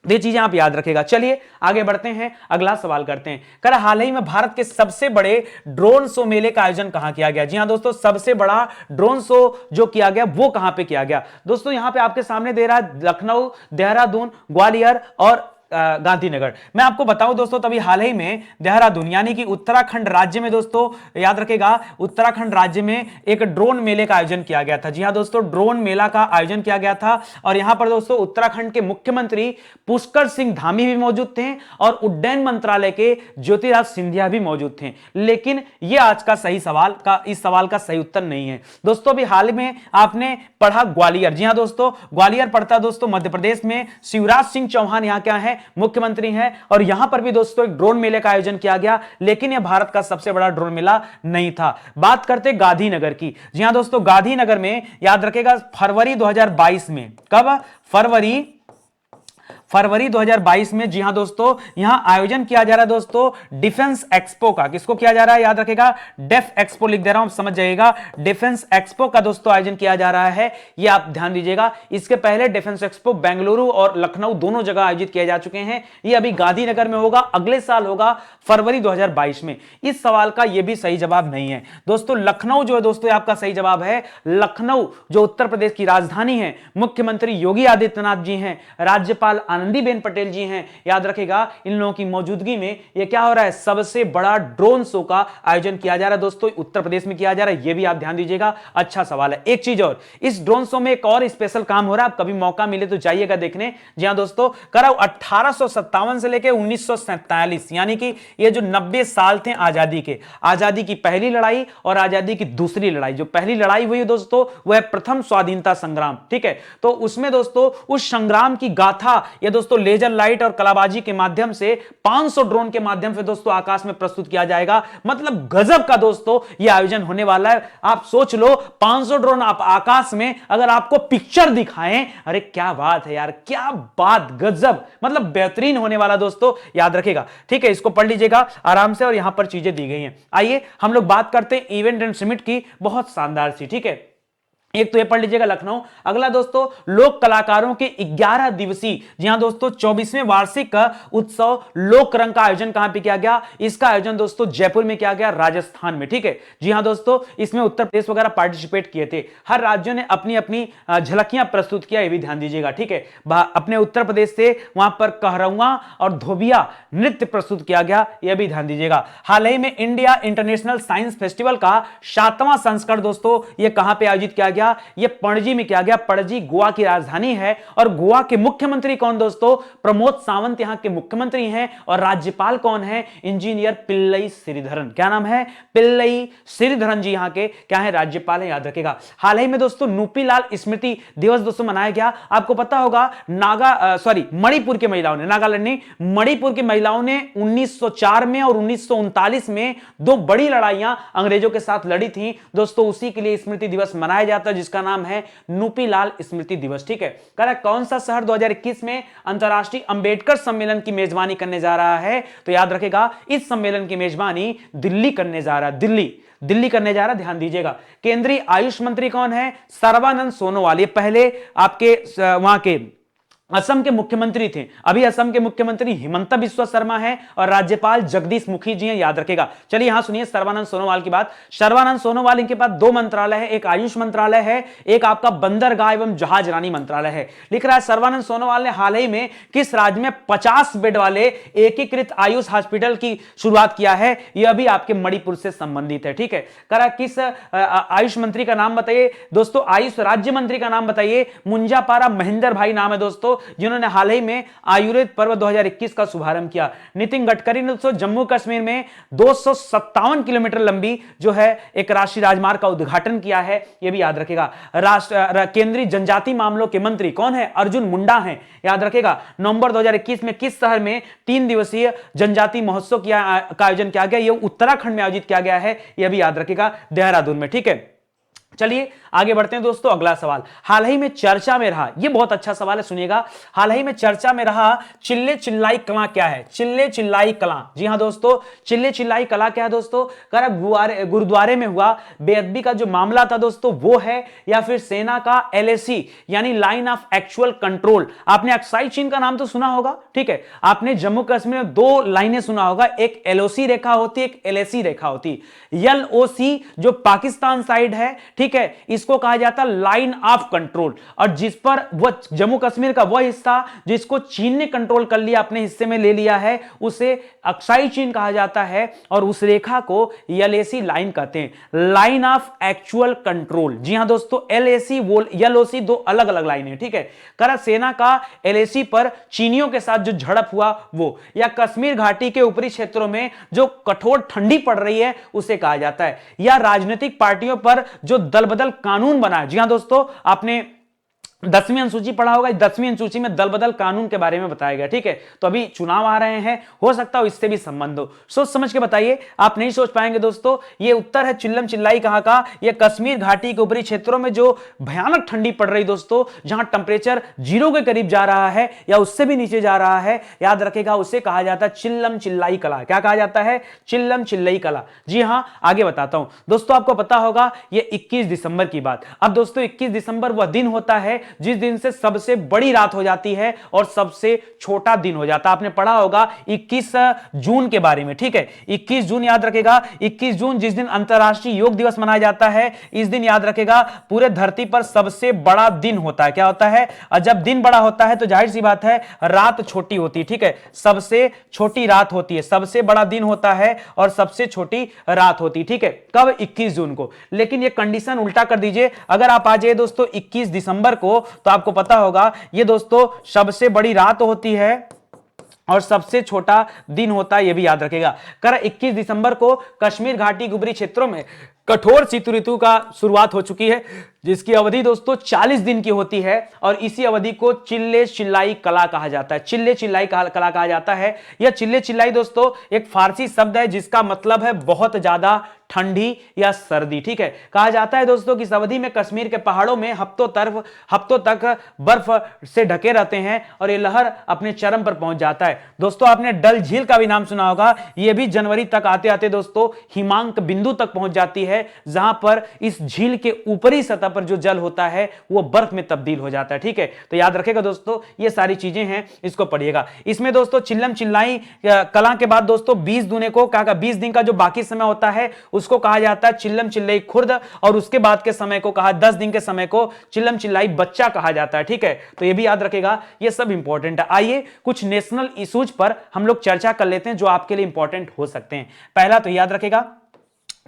ये चीजें आप याद रखेगा। चलिए आगे बढ़ते हैं, अगला सवाल करते हैं। कर हाल ही में भारत के सबसे बड़े ड्रोन शो मेले का आयोजन कहां किया गया। जी हां दोस्तों, सबसे बड़ा ड्रोन शो जो किया गया वो कहां पे किया गया। दोस्तों यहां पे आपके सामने दे रहा है लखनऊ, देहरादून, ग्वालियर और गांधीनगर। मैं आपको बताऊं दोस्तों, तभी हाल ही में देहरादून यानी कि उत्तराखंड राज्य में दोस्तों, याद रखेगा उत्तराखंड राज्य में एक ड्रोन मेले का आयोजन किया गया था। जी हां दोस्तों, ड्रोन मेला का आयोजन किया गया था, और यहां पर दोस्तों उत्तराखंड के मुख्यमंत्री पुष्कर सिंह धामी भी मौजूद थे और उड्डयन मंत्रालय के ज्योतिराज सिंधिया भी मौजूद थे। लेकिन यह आज का सही सवाल का, इस सवाल का सही उत्तर नहीं है दोस्तों। अभी हाल में आपने पढ़ा ग्वालियर। जी हां दोस्तों, ग्वालियर पड़ता दोस्तों मध्य प्रदेश में। शिवराज सिंह चौहान यहां क्या है, मुख्यमंत्री हैं, और यहां पर भी दोस्तों एक ड्रोन मेले का आयोजन किया गया, लेकिन यह भारत का सबसे बड़ा ड्रोन मेला नहीं था। बात करते गांधीनगर की। जी हां दोस्तों, गांधीनगर में याद रखेगा फरवरी 2022 में, कब, फरवरी 2022 में, जी हां दोस्तों, यहां आयोजन किया जा रहा है दोस्तों डिफेंस एक्सपो का। किसको किया जा रहा है, याद रखेगा डेफ एक्सपो लिख दे रहा हूं, समझ जाइएगा। डिफेंस एक्सपो का दोस्तों आयोजन किया जा रहा है, ये आप ध्यान दीजिएगा। इसके पहले डिफेंस एक्सपो बेंगलुरु और लखनऊ दोनों जगह आयोजित किए जा चुके हैं, ये अभी गांधीनगर में होगा, अगले साल होगा फरवरी 2022 में। इस सवाल का यह भी सही जवाब नहीं है दोस्तों। लखनऊ जो है दोस्तों आपका सही जवाब है। लखनऊ जो उत्तर प्रदेश की राजधानी है, मुख्यमंत्री योगी आदित्यनाथ जी हैं, राज्यपाल आनंदीबेन पटेल जी हैं, याद रखेगा इन लोगों की मौजूदगी में यह क्या हो रहा है, सबसे बड़ा ड्रोन शो का आयोजन किया जा रहा है दोस्तों, उत्तर प्रदेश में किया जा रहा है, यह भी आप ध्यान दीजिएगा। अच्छा सवाल है। एक चीज और, इस ड्रोन शो में एक और स्पेशल काम हो रहा है, आप कभी मौका मिले तो जाइएगा देखने। जी हां दोस्तों, कराओ 1857 से लेकर 1947, यानी कि ये जो 90 साल थे आजादी के, आजादी की पहली लड़ाई और आजादी की दूसरी लड़ाई, जो पहली लड़ाई हुई दोस्तों वह प्रथम स्वाधीनता संग्राम, ठीक है। तो उसमें दोस्तों उस संग्राम की गाथा ये दोस्तों लेजर लाइट और कलाबाजी के माध्यम से 500 ड्रोन के माध्यम से दोस्तों आकाश में प्रस्तुत किया जाएगा। मतलब गजब का दोस्तों यह आयोजन होने वाला है। आप सोच लो 500 ड्रोन आप आकाश में अगर आपको पिक्चर दिखाएं, अरे क्या बात है यार, क्या बात, गजब, मतलब बेहतरीन होने वाला दोस्तों, याद रखेगा। ठीक है, इसको पढ़ लीजिएगा आराम से और यहां पर चीजें दी गई हैं। आइए हम लोग बात करते हैं इवेंट एंड समिट की, बहुत शानदार सी, ठीक है। एक तो ये पढ़ लीजिएगा लखनऊ। अगला दोस्तों लोक कलाकारों के 11 दिवसीय, जी हां दोस्तों 24वें वार्षिक उत्सव लोक रंग का आयोजन कहां पे किया गया, इसका आयोजन दोस्तों जयपुर में किया गया, राजस्थान में, ठीक है। जी हां दोस्तों, इसमें उत्तर प्रदेश वगैरह पार्टिसिपेट किए थे। हर राज्यों ने अपनी अपनी झलकियां प्रस्तुत किया, ये भी ध्यान दीजिएगा, ठीक है। अपने उत्तर प्रदेश से वहां पर कहरौआ और धोबिया नृत्य प्रस्तुत किया गया, यह भी ध्यान दीजिएगा। हाल ही में इंडिया इंटरनेशनल साइंस फेस्टिवल का 7वां संस्करण दोस्तों यह कहां पर आयोजित किया गया, ये पणजी में किया गया। पणजी गोवा की राजधानी है और गोवा के मुख्यमंत्री कौन दोस्तों, प्रमोद सावंत यहां के मुख्यमंत्री हैं और राज्यपाल कौन है, इंजीनियर पिल्लई श्रीधरन। क्या नाम है, पिल्लई श्रीधरन जी यहां के क्या है, राज्यपाल है, याद रखेगा। हाल ही में दोस्तों नुपीलाल स्मृति दिवस दोस्तों मनाया गया। आपको पता होगा मणिपुर के महिलाओं ने, नागालैंड नहीं, मणिपुर की महिलाओं ने 1904 में और 1939 में 2 बड़ी लड़ाइयां अंग्रेजों के साथ लड़ी थी दोस्तों, उसी के लिए स्मृति दिवस मनाया जाता है जिसका नाम है नुपीलाल स्मृति दिवस, ठीक है। कह रहा कौन सा शहर 2021 में अंतरराष्ट्रीय अंबेडकर सम्मेलन की मेजबानी करने जा रहा है, तो याद रखेगा इस सम्मेलन की मेजबानी दिल्ली करने जा रहा है, दिल्ली करने जा रहा है, ध्यान दीजिएगा। केंद्रीय आयुष मंत्री कौन है, सर्बानंद सोनोवाल। ये पहले आपके वहां के असम के मुख्यमंत्री थे, अभी असम के मुख्यमंत्री हिमंता बिस्वा शर्मा है और राज्यपाल जगदीश मुखी जी हैं, याद रखेगा। चलिए यहां सुनिए सर्बानंद सोनोवाल की बात। सर्बानंद सोनोवाल इनके पास 2 मंत्रालय है, एक आयुष मंत्रालय है, एक आपका बंदरगाह एवं जहाजरानी मंत्रालय है। लिख रहा है सर्बानंद सोनोवाल ने हाल ही में किस राज्य में 50 बेड वाले एकीकृत आयुष हॉस्पिटल की शुरुआत किया है, यह भी आपके मणिपुर से संबंधित है, ठीक है। करा किस आयुष मंत्री का नाम बताइए दोस्तों, आयुष राज्य मंत्री का नाम बताइए, मुंजापारा महेंद्र भाई नाम है दोस्तों, जिन्होंने हाल ही में आयुर्वेद पर्व 2021 का शुभारंभ किया। नितिन गडकरी ने दोस्तों जम्मू कश्मीर में 257 किलोमीटर लंबी जो है एक राष्ट्रीय राजमार्ग का उद्घाटन किया है, यह भी याद रखेगा। केंद्रीय जनजातीय मामलों के मंत्री कौन है, अर्जुन मुंडा हैं, याद रखेगा। नवंबर 2021 में किस शहर में 3 दिवसीय जनजातीय महोत्सव का आयोजन किया गया, यह उत्तराखंड में आयोजित किया गया है, यह भी याद रखेगा, देहरादून में, ठीक है। चलिए आगे बढ़ते हैं दोस्तों। अगला सवाल, हाल ही में चर्चा में रहा, यह बहुत अच्छा सवाल है, सुनिएगा। हाल ही में चर्चा में रहा चिल्ले चिल्लाई कला क्या है, चिल्ले चिल्लाई कला। जी हां दोस्तों, चिल्ले चिल्लाई कला क्या है दोस्तों, गुरुद्वारे में हुआ बेअदबी का जो मामला था दोस्तों वो है, या फिर सेना का LAC यानी लाइन ऑफ एक्चुअल कंट्रोल। आपने अक्साई चीन का नाम तो सुना होगा, ठीक है। आपने जम्मू कश्मीर में 2 लाइनें सुना होगा, एक LOC रेखा होती है, एक LAC रेखा होती है। LOC जो पाकिस्तान साइड है, ठीक है, इसको कहा जाता है लाइन ऑफ कंट्रोल, और जिस पर वह जम्मू कश्मीर का वह हिस्सा जिसको चीन ने कंट्रोल कर लिया, अपने हिस्से में ले लिया है, उसे अक्साई चीन कहा जाता है, और उस रेखा को LAC लाइन कहते हैं, लाइन ऑफ एक्चुअल कंट्रोल। जी हां दोस्तों, LOC 2 अलग अलग लाइन है, ठीक है। करा सेना का LAC पर चीनियों के साथ जो झड़प हुआ वो, या कश्मीर घाटी के ऊपरी क्षेत्रों में जो कठोर ठंडी पड़ रही है उसे कहा जाता है, या राजनीतिक पार्टियों पर जो दल बदल कानून बना है। जी हां दोस्तों, आपने 10वीं अनुसूची पढ़ा होगा, 10वीं अनुसूची में दल बदल कानून के बारे में बताया गया, ठीक है। तो अभी चुनाव आ रहे हैं, हो सकता है इससे भी संबंध हो, सोच समझ के बताइए, आप नहीं सोच पाएंगे दोस्तों। ये उत्तर है चिल्लम चिल्लाई कहां का, ये कश्मीर घाटी के ऊपरी क्षेत्रों में जो भयानक ठंडी पड़ रही दोस्तों, जहां टेम्परेचर 0 के करीब जा रहा है या उससे भी नीचे जा रहा है, याद रखेगा उसे कहा जाता है चिल्लम चिल्लाई कला। क्या कहा जाता है, चिल्लम चिल्लाई कला। जी हां, आगे बताता हूं दोस्तों। आपको पता होगा ये 21 दिसंबर की बात। अब दोस्तों 21 दिसंबर वह दिन होता है जिस दिन से सबसे बड़ी रात हो जाती है और सबसे छोटा दिन हो जाता है। आपने पढ़ा होगा 21 जून के बारे में, ठीक है, 21 जून याद रखेगा, 21 जून जिस दिन अंतरराष्ट्रीय योग दिवस मनाया जाता है, इस दिन याद रखेगा पूरे धरती पर सबसे बड़ा दिन होता है। क्या होता है? और जब दिन बड़ा होता है तो जाहिर सी बात है रात छोटी होती है, ठीक है, सबसे छोटी रात होती है, सबसे बड़ा दिन होता है और सबसे छोटी रात होती है, ठीक है, कब? 21 जून को। लेकिन ये कंडीशन उल्टा कर दीजिए, अगर आप आ जाइए दोस्तों 21 दिसंबर को, तो आपको पता होगा ये दोस्तों सबसे बड़ी रात होती है और सबसे छोटा दिन होता है, यह भी याद रखेगा। कर 21 दिसंबर को कश्मीर घाटी के ऊपरी क्षेत्रों में कठोर शीत ऋतु का शुरुआत हो चुकी है, जिसकी अवधि दोस्तों 40 दिन की होती है और इसी अवधि को चिल्ले चिल्लाई कला कहा जाता है। चिल्ले चिल्लाई कला कहा जाता है। यह चिल्ले चिल्लाई दोस्तों एक फारसी शब्द है जिसका मतलब है बहुत ज्यादा ठंडी या सर्दी, ठीक है। कहा जाता है दोस्तों कि इस अवधि में कश्मीर के पहाड़ों में हफ्तों तक बर्फ से ढके रहते हैं और यह लहर अपने चरम पर पहुंच जाता है। दोस्तों आपने डल झील का भी नाम सुना होगा, यह भी जनवरी तक आते आते दोस्तों हिमांक बिंदु तक पहुंच जाती है, जहां पर इस झील के ऊपरी सतह पर जो जल होता है वो बर्फ में तब्दील हो जाता है, ठीक है। तो याद रखेगा दोस्तों ये सारी चीजें हैं, इसको पढ़िएगा। इसमें दोस्तों चिल्लम चिल्लाई कला के बाद दोस्तों 20 दूने को क्या 20 दिन का जो बाकी समय होता है उसको कहा जाता है चिल्लम चिल्लाई खुर्द, और उसके बाद के समय को कहा 10 दिन के समय को चिल्लम चिल्लाई बच्चा कहा जाता है, ठीक है। तो ये भी याद रखेगा, ये सब इंपॉर्टेंट है। आइए कुछ नेशनल इश्यूज पर हम लोग चर्चा कर लेते हैं जो आपके लिए इंपॉर्टेंट हो सकते हैं। पहला तो याद रखेगा,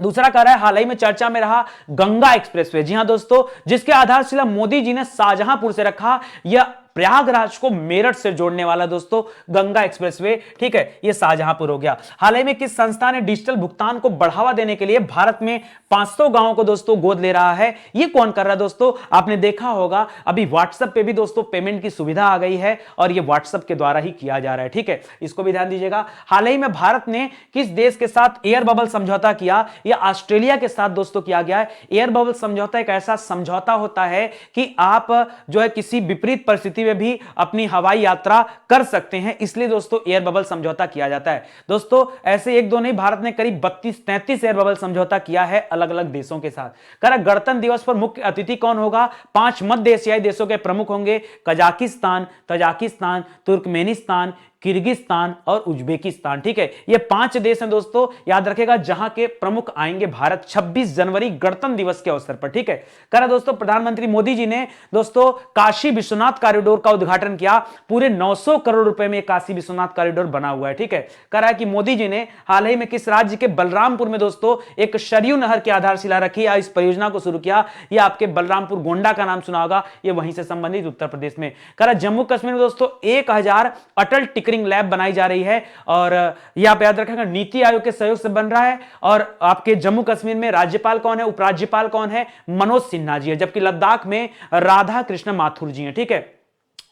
दूसरा कह रहा है हाल ही में चर्चा में रहा गंगा एक्सप्रेसवे। जी हां दोस्तों, जिसके आधारशिला मोदी जी ने शाहजहांपुर से रखा, यह प्रयागराज को मेरठ से जोड़ने वाला दोस्तों गंगा एक्सप्रेसवे, ठीक है, यह शाहजहांपुर हो गया। हाल ही में किस संस्था ने डिजिटल भुगतान को बढ़ावा देने के लिए भारत में 500 गांवों को दोस्तों गोद ले रहा है? यह कौन कर रहा है दोस्तों? आपने देखा होगा अभी व्हाट्सएप पे भी दोस्तों पेमेंट की सुविधा आ गई है और यह व्हाट्सएप के द्वारा ही किया जा रहा है, ठीक है, इसको भी ध्यान दीजिएगा। हाल ही में भारत ने किस देश के साथ एयर बबल समझौता किया? यह ऑस्ट्रेलिया के साथ दोस्तों किया गया है। एयर बबल समझौता एक ऐसा समझौता होता है कि आप जो है किसी विपरीत परिस्थिति में भी अपनी हवाई यात्रा कर सकते हैं, इसलिए दोस्तों एयर बबल समझौता किया जाता है। दोस्तों ऐसे एक दो नहीं, भारत ने करीब 32-33 एयर बबल समझौता किया है अलग अलग देशों के साथ। करा गणतंत्र दिवस पर मुख्य अतिथि कौन होगा? 5 मध्य एशियाई देशों के प्रमुख होंगे, कजाकिस्तान, तजाकिस्तान, तुर्कमेनिस्तान, किर्गिस्तान और उज्बेकिस्तान, ठीक है। ये 5 देश हैं दोस्तों, याद रखेगा, जहां के प्रमुख आएंगे भारत 26 जनवरी गणतंत्र दिवस के अवसर पर, ठीक है। करा दोस्तों प्रधानमंत्री मोदी जी ने दोस्तों काशी विश्वनाथ कॉरिडोर का उद्घाटन किया। पूरे 900 करोड़ रुपए में काशी विश्वनाथ कॉरिडोर बना हुआ है, ठीक है। करा कि मोदी जी ने हाल ही में किस राज्य के बलरामपुर में दोस्तों एक सरयू नहर की आधारशिला रखी या इस परियोजना को शुरू किया? ये आपके बलरामपुर गोंडा का नाम सुना होगा, ये वहीं से संबंधित उत्तर प्रदेश में। करा जम्मू कश्मीर में दोस्तों 1000 अटल टिकरिंग लैब बनाई जा रही है और यह आप याद रखेंगे नीति आयोग के सहयोग से बन रहा है। और आपके जम्मू कश्मीर में राज्यपाल कौन है? उपराज्यपाल कौन है? मनोज सिन्हा जी है, जबकि लद्दाख में राधा कृष्ण माथुर जी हैं, ठीक है।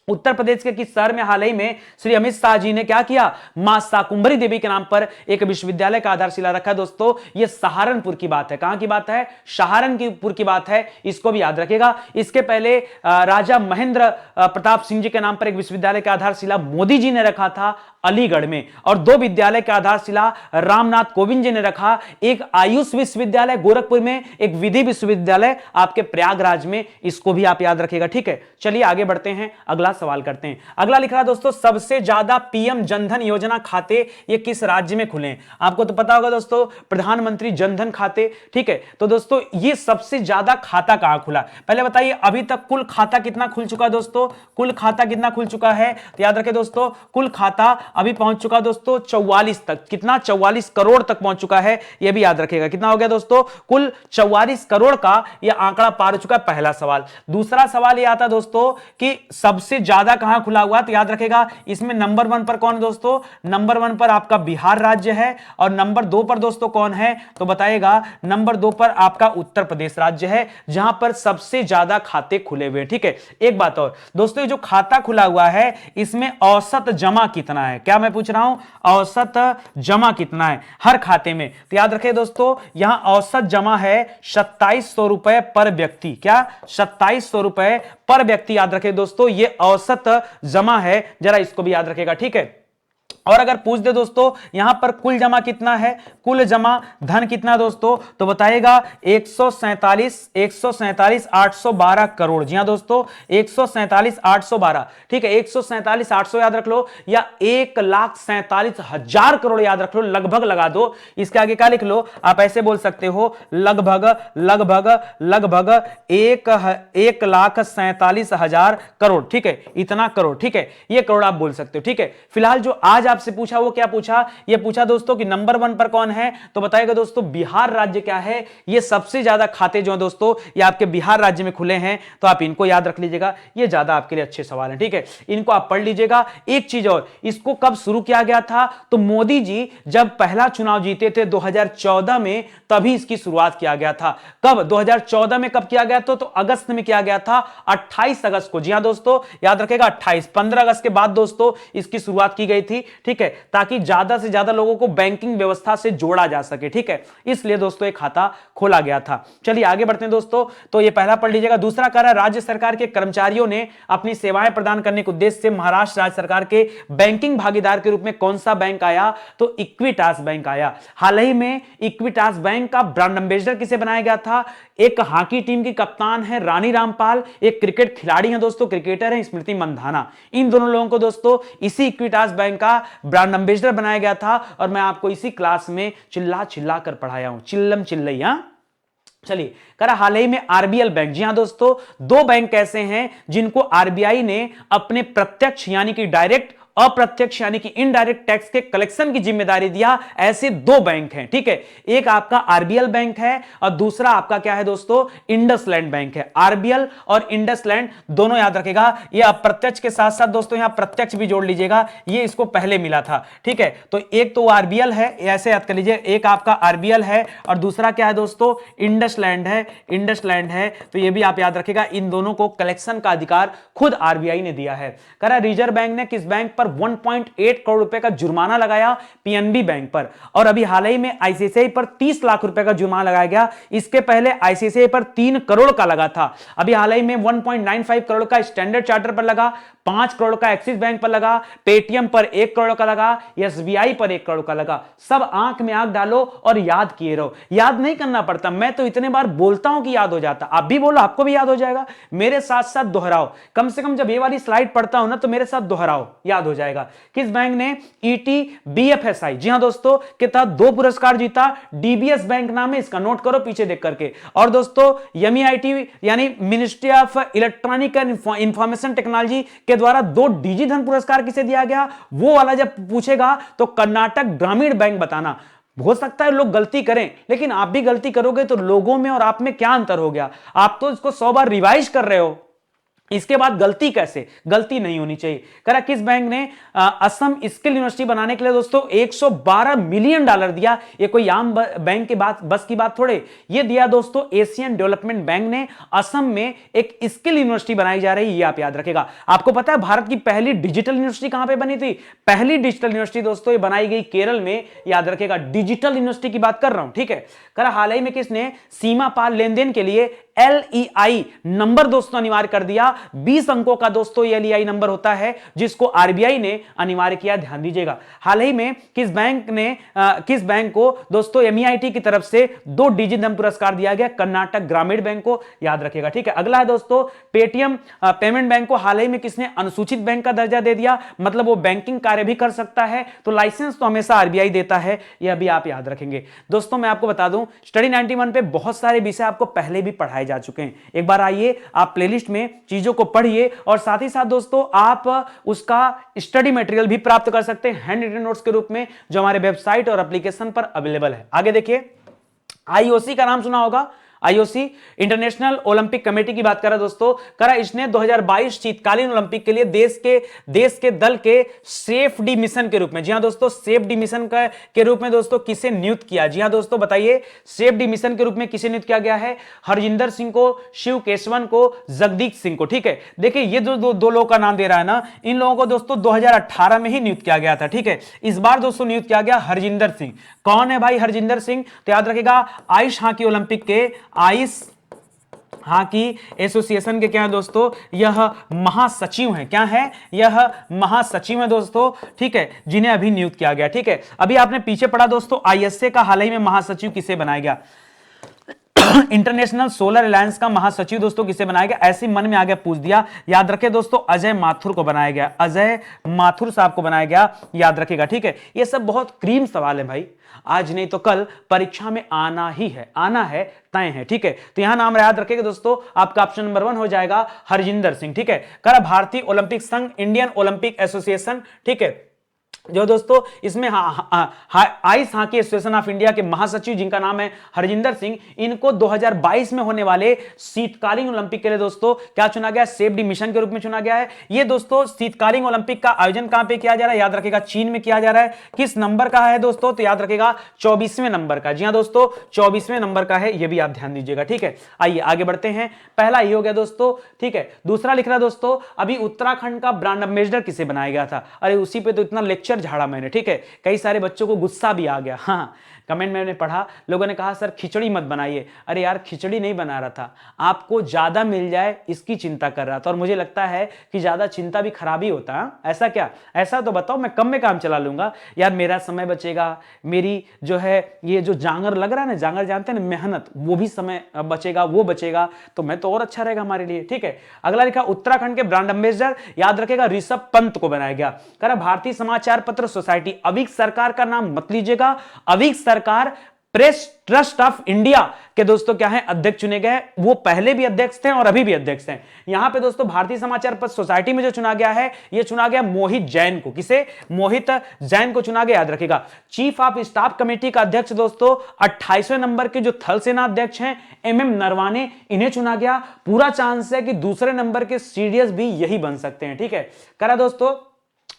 उत्तर प्रदेश के किस शहर में हाल ही में श्री अमित शाह जी ने क्या किया? मां शाकुंभरी देवी के नाम पर एक विश्वविद्यालय का आधारशिला रखा। दोस्तों यह सहारनपुर की बात है। कहां की बात है? सहारनपुर की बात है, इसको भी याद रखेगा। इसके पहले राजा महेंद्र प्रताप सिंह जी के नाम पर एक विश्वविद्यालय का आधारशिला मोदी जी ने रखा था अलीगढ़ में, और 2 विद्यालय का आधारशिला रामनाथ कोविंद जी ने रखा। एक आयुष विश्वविद्यालय गोरखपुर में, एक विधि विश्वविद्यालय आपके प्रयागराज में, इसको भी आप याद रखेगा, ठीक है। चलिए आगे बढ़ते हैं, अगला सवाल करते हैं। अगला लिख रहा दोस्तों सबसे ज्यादा पीएम जनधन योजना खाते ये किस राज्य में खुले? आपको तो पता होगा दोस्तों प्रधानमंत्री जनधन खाते, ठीक है। तो दोस्तों ये सबसे ज्यादा खाता कहां खुला? पहले बताइए अभी तक कुल खाता कितना खुल चुका है दोस्तों? कुल खाता कितना खुल चुका है? तो याद रखें दोस्तों कुल खाता अभी पहुंच चुका दोस्तों 44 तक। कितना? 44 करोड़ तक पहुंच चुका है, यह भी याद रखेगा। कितना हो गया दोस्तों? कुल 44 करोड़ का यह आंकड़ा पार हो चुका है। पहला सवाल। दूसरा सवाल यह आता दोस्तों कि सबसे ज्यादा कहां खुला हुआ? तो याद रखेगा इसमें नंबर 1 पर कौन दोस्तों? नंबर 1 पर आपका बिहार राज्य है और नंबर 2 पर दोस्तों कौन है? तो बताइएगा नंबर 2 पर आपका उत्तर प्रदेश राज्य है, जहां पर सबसे ज्यादा खाते खुले हुए, ठीक है। एक बात और दोस्तों, ये जो खाता खुला हुआ है इसमें औसत जमा कितना है? क्या मैं पूछ रहा हूं? औसत जमा कितना है हर खाते में? तो याद रखें दोस्तों यहां औसत जमा है 2700 रुपए पर व्यक्ति। क्या? 2700 रुपए पर व्यक्ति, याद रखें दोस्तों ये औसत जमा है, जरा इसको भी याद रखेगा, ठीक है। और अगर पूछ दे दोस्तों यहां पर कुल जमा कितना है, कुल जमा धन कितना दोस्तों, तो बताइएगा 147,812 करोड़। जी हां दोस्तों 147,812, ठीक है 147,800 याद रख लो या 1,47,000 करोड़ याद रख लो, लगभग लगा दो। इसके आगे क्या लिख लो, आप ऐसे बोल सकते हो लगभग लगभग लगभग 1,47,000 करोड़, ठीक है इतना करोड़, ठीक है ये करोड़ आप बोल सकते हो, ठीक है। फिलहाल जो आज आपसे पूछा वो क्या पूछा, ये पूछा दोस्तों कि नंबर 1 पर कौन है, तो बताइएगा दोस्तों बिहार राज्य क्या है। ये सबसे ज्यादा खाते जो है दोस्तों ये आपके बिहार राज्य में खुले हैं, तो आप इनको याद रख लीजिएगा, ये ज्यादा आपके लिए अच्छे सवाल हैं, ठीक है इनको आप पढ़ लीजिएगा। एक चीज और, इसको कब शुरू किया गया था, तो मोदी जी जब पहला चुनाव जीते थे 2014 में, तभी इसकी शुरुआत किया गया था। कब, 2014 में कब किया गया था, तो अगस्त में किया गया था, 28 अगस्त को। जी हां दोस्तों याद रखेगा 28, 15 अगस्त के बाद दोस्तों इसकी शुरुआत की गई थी, ठीक है ताकि ज्यादा से ज्यादा लोगों को बैंकिंग व्यवस्था से जोड़ा जा सके, ठीक है इसलिए दोस्तों एक खाता खोला गया था। चलिए आगे बढ़ते हैं दोस्तों, तो ये पहला पढ़ लीजिएगा। दूसरा कह रहा है राज्य सरकार के कर्मचारियों ने अपनी सेवाएं प्रदान करने के उद्देश्य से महाराष्ट्र राज्य सरकार के बैंकिंग भागीदार के रूप में कौन सा बैंक आया, तो इक्विटास बैंक आया। हाल ही में इक्विटास बैंक का ब्रांड एंबेसडर किसे बनाया गया था, एक हॉकी टीम की कप्तान है रानी रामपाल, एक क्रिकेट खिलाड़ी है दोस्तों, क्रिकेटर है स्मृति मंधाना। इन दोनों लोगों को दोस्तों इसी इक्विटास बैंक का ब्रांड एंबेसडर बनाया गया था, और मैं आपको इसी क्लास में चिल्ला चिल्ला कर पढ़ाया हूं, चिल्लम चिल्लैया। चलिए करा हाल ही में आरबीएल बैंक। जी हां दोस्तों दो बैंक ऐसे हैं जिनको आरबीआई ने अपने प्रत्यक्ष यानी कि डायरेक्ट, अप्रत्यक्ष यानी कि इनडायरेक्ट टैक्स के कलेक्शन की जिम्मेदारी दिया, ऐसे दो बैंक हैं, ठीक है एक आपका आरबीएल बैंक है और दूसरा आपका क्या है दोस्तों, इंडसलैंड बैंक है। आरबीएल और इंडसलैंड दोनों याद रखेगा, ये अप्रत्यक्ष के साथ साथ दोस्तों यहां प्रत्यक्ष भी जोड़ लीजिएगा, ये इसको पहले मिला था, ठीक है तो एक तो आरबीएल है, ऐसे याद कर लीजिए, एक आपका आरबीएल है और दूसरा क्या है दोस्तों, इंडसलैंड है, इंडसलैंड है, तो ये भी आप याद रखेगा। इन दोनों को कलेक्शन का अधिकार खुद आरबीआई ने दिया है। करा रिजर्व बैंक ने किस बैंक पर 1.8 करोड़ रुपए का जुर्माना लगाया, पीएनबी बैंक पर। और अभी हाल ही में आईसीआईसीआई पर 30 लाख रुपए का जुर्माना लगाया गया, इसके पहले आईसीआईसीआई पर 3 करोड़ का लगा था। अभी हाल ही में 1.95 करोड़ का स्टैंडर्ड चार्टर पर लगा, 5 करोड़ का एक्सिस बैंक पर लगा, पेटीएम पर 1 करोड़ का लगा, एसबीआई पर 1 करोड़ का लगा। सब आंख में आंख डालो और याद किए रहो, याद नहीं करना पड़ता, मैं तो इतने बार बोलता हूं कि याद हो जाता, आप भी बोलो आपको भी याद हो जाएगा, मेरे साथ साथ दोहराओ, कम से कम जब ये वाली स्लाइड पढ़ता हूं ना तो मेरे साथ दोहराओ, याद हो जाएगा। किस बैंक ने ईटी बीएफएसआई, जी हां दोस्तों के तहत 2 पुरस्कार जीता, डीबीएस बैंक नाम है इसका, नोट करो पीछे देख करके। और दोस्तों एमईआईटी यानी ministry of electronic and information technology के द्वारा 2 डिजी धन पुरस्कार किसे दिया गया, वो वाला जब पूछेगा तो कर्नाटक ग्रामीण बैंक बताना। हो सकता है लोग गलती करें, लेकिन आप भी गलती करोगे तो लोगों में और आप में क्या अंतर हो गया, आप तो इसको 100 बार रिवाइज कर रहे हो, इसके बाद गलती कैसे, गलती नहीं होनी चाहिए। करा किस बैंक ने असम स्किल यूनिवर्सिटी बनाने के लिए दोस्तों 112 मिलियन डॉलर दिया, ये कोई आम बैंक के बात बस की बात थोड़े, ये दिया दोस्तों एशियन डेवलपमेंट बैंक ने। असम में एक स्किल यूनिवर्सिटी बनाई जा रही है, ये आप याद रखेगा। आपको पता है भारत की पहली डिजिटल यूनिवर्सिटी कहां पे बनी थी, पहली डिजिटल यूनिवर्सिटी दोस्तों ये बनाई गई केरल में, याद रखेगा डिजिटल यूनिवर्सिटी की बात कर रहा हूं, ठीक है। करा हाल ही में किसने सीमा पार लेन देन के लिए एलईआई नंबर दोस्तों अनिवार्य कर दिया, 20 अंकों का दोस्तों एलईआई नंबर होता है जिसको आरबीआई ने अनिवार्य किया, ध्यान दीजिएगा। हाल ही में किस बैंक को दोस्तों एमईआईटी की तरफ से 2 डिजी धन पुरस्कार दिया गया, कर्नाटक ग्रामीण बैंक को, याद रखिएगा, ठीक है। अगला है दोस्तों पेटीएम पेमेंट बैंक को हाल ही में किसने अनुसूचित बैंक का दर्जा दे दिया, मतलब वो बैंकिंग कार्य भी कर सकता है, तो लाइसेंस तो हमेशा आरबीआई देता है, यह भी आप याद रखेंगे। दोस्तों मैं आपको बता दूं स्टडी 91 पे बहुत सारे विषय आपको पहले भी पढ़ाए जा चुके हैं, एक बार आइए आप प्लेलिस्ट में चीजों को पढ़िए और साथ ही साथ दोस्तों आप उसका स्टडी मटेरियल भी प्राप्त कर सकते हैं हैंड रिटन नोट्स के रूप में, जो हमारे वेबसाइट और एप्लीकेशन पर अवेलेबल है। आगे देखिए, आईओसी का नाम सुना होगा, आईओसी इंटरनेशनल ओलंपिक कमेटी की बात कर रहा है दोस्तों। करा इसने 2022 शीतकालीन ओलंपिक के लिए देश के दल के सेफ डी मिशन के रूप में, जी हां दोस्तों सेफ डी मिशन के रूप में दोस्तों किसे नियुक्त किया, जी हां दोस्तों बताइए सेफ डी मिशन के रूप में किसे नियुक्त किया गया है, हरजिंदर सिंह को, शिव केशवन को, जगदीप सिंह को, ठीक है। देखिए ये जो दो लोगों का नाम दे रहा है ना, इन लोगों को दोस्तों 2018 में ही नियुक्त किया गया था, ठीक है। इस बार दोस्तों नियुक्त किया गया हरजिंदर सिंह। कौन है भाई हरजिंदर सिंह, तो याद रखिएगा आइस हॉकी ओलंपिक के आइस हॉकी एसोसिएशन के क्या है दोस्तों, यह महासचिव हैं। क्या है, यह महासचिव है दोस्तों, ठीक है, जिन्हें अभी नियुक्त किया गया। ठीक है, अभी आपने पीछे पढ़ा दोस्तों, आईएसए का हाल ही में महासचिव किसे बनाया गया, इंटरनेशनल सोलर अलायंस का महासचिव दोस्तों किसे बनाया गया, ऐसे मन में आ गया पूछ दिया, याद रखे दोस्तों, अजय माथुर को बनाया गया, अजय माथुर साहब को बनाया गया, याद रखेगा। ठीक है, ये सब बहुत क्रीम सवाल है भाई, आज नहीं तो कल परीक्षा में आना ही है, आना है, तय है। ठीक है, तो यहां नाम याद रखेगा दोस्तों, आपका ऑप्शन नंबर 1 हो जाएगा हरजिंदर सिंह। ठीक है, कर भारतीय ओलंपिक संघ, इंडियन ओलंपिक एसोसिएशन, ठीक है, जो दोस्तों इसमें ice hockey association of India के महासचिव जिनका नाम है हरजिंदर सिंह, इनको 2022 में होने वाले शीतकालीन ओलंपिक के लिए दोस्तों क्या चुना गया, सेफ्टी मिशन के रूप में चुना गया है। ये दोस्तों शीतकालीन ओलंपिक का आयोजन कहां पे किया जा रहा है, याद रखेगा चीन में किया जा रहा है। किस नंबर का है दोस्तों, तो याद रखेगा 24वें नंबर का। जी हां दोस्तों, 24वें नंबर का है, यह भी आप ध्यान दीजिएगा। ठीक है, आइए आगे बढ़ते हैं, पहला ये हो गया दोस्तों। ठीक है, दूसरा लिख रहा दोस्तों, अभी उत्तराखंड का ब्रांड एम्बेसडर किसे बनाया गया था, अरे उसी पे तो इतना लेक्चर झाड़ा मैंने। ठीक है, कई सारे बच्चों को गुस्सा भी आ गया, हाँ कमेंट में मैंने पढ़ा, लोगों ने कहा सर खिचड़ी मत बनाइए। अरे यार खिचड़ी नहीं बना रहा था, आपको ज्यादा मिल जाए इसकी चिंता कर रहा था, और मुझे लगता है कि ज्यादा चिंता भी खराबी होता है। ऐसा क्या, ऐसा तो बताओ, मैं कम में काम चला लूंगा यार, मेरा समय बचेगा, मेरी जो है ये जो जांगर लग रहा है ना, जांगर जानते हैं ना, मेहनत, वो भी समय बचेगा, वो बचेगा, तो मैं तो और अच्छा रहेगा हमारे लिए। ठीक है, अगला लिखा उत्तराखंड के ब्रांड एम्बेसडर, याद रखेगा ऋषभ पंत को बनाया गया। कह भारतीय समाचार पत्र सोसाइटी, अविक सरकार का नाम मत लीजिएगा, अविक सरकार प्रेस ट्रस्ट ऑफ इंडिया के दोस्तों क्या है, अध्यक्ष चुने गए। वो पहले भी अध्यक्ष थे और अभी भी अध्यक्ष हैं। यहां पे दोस्तों भारतीय समाचार पत्र सोसाइटी में जो चुना गया है, ये चुना गया मोहित जैन को। किसे, मोहित जैन को चुना गया, याद रखेगा। चीफ ऑफ स्टाफ कमेटी का अध्यक्ष दोस्तों 28वें नंबर के जो थल सेना अध्यक्ष हैं एमएम नरवाने, इन्हें चुना गया। पूरा चांस है कि दूसरे नंबर के सीडीएस भी यही बन सकते हैं। ठीक है, करा दोस्तों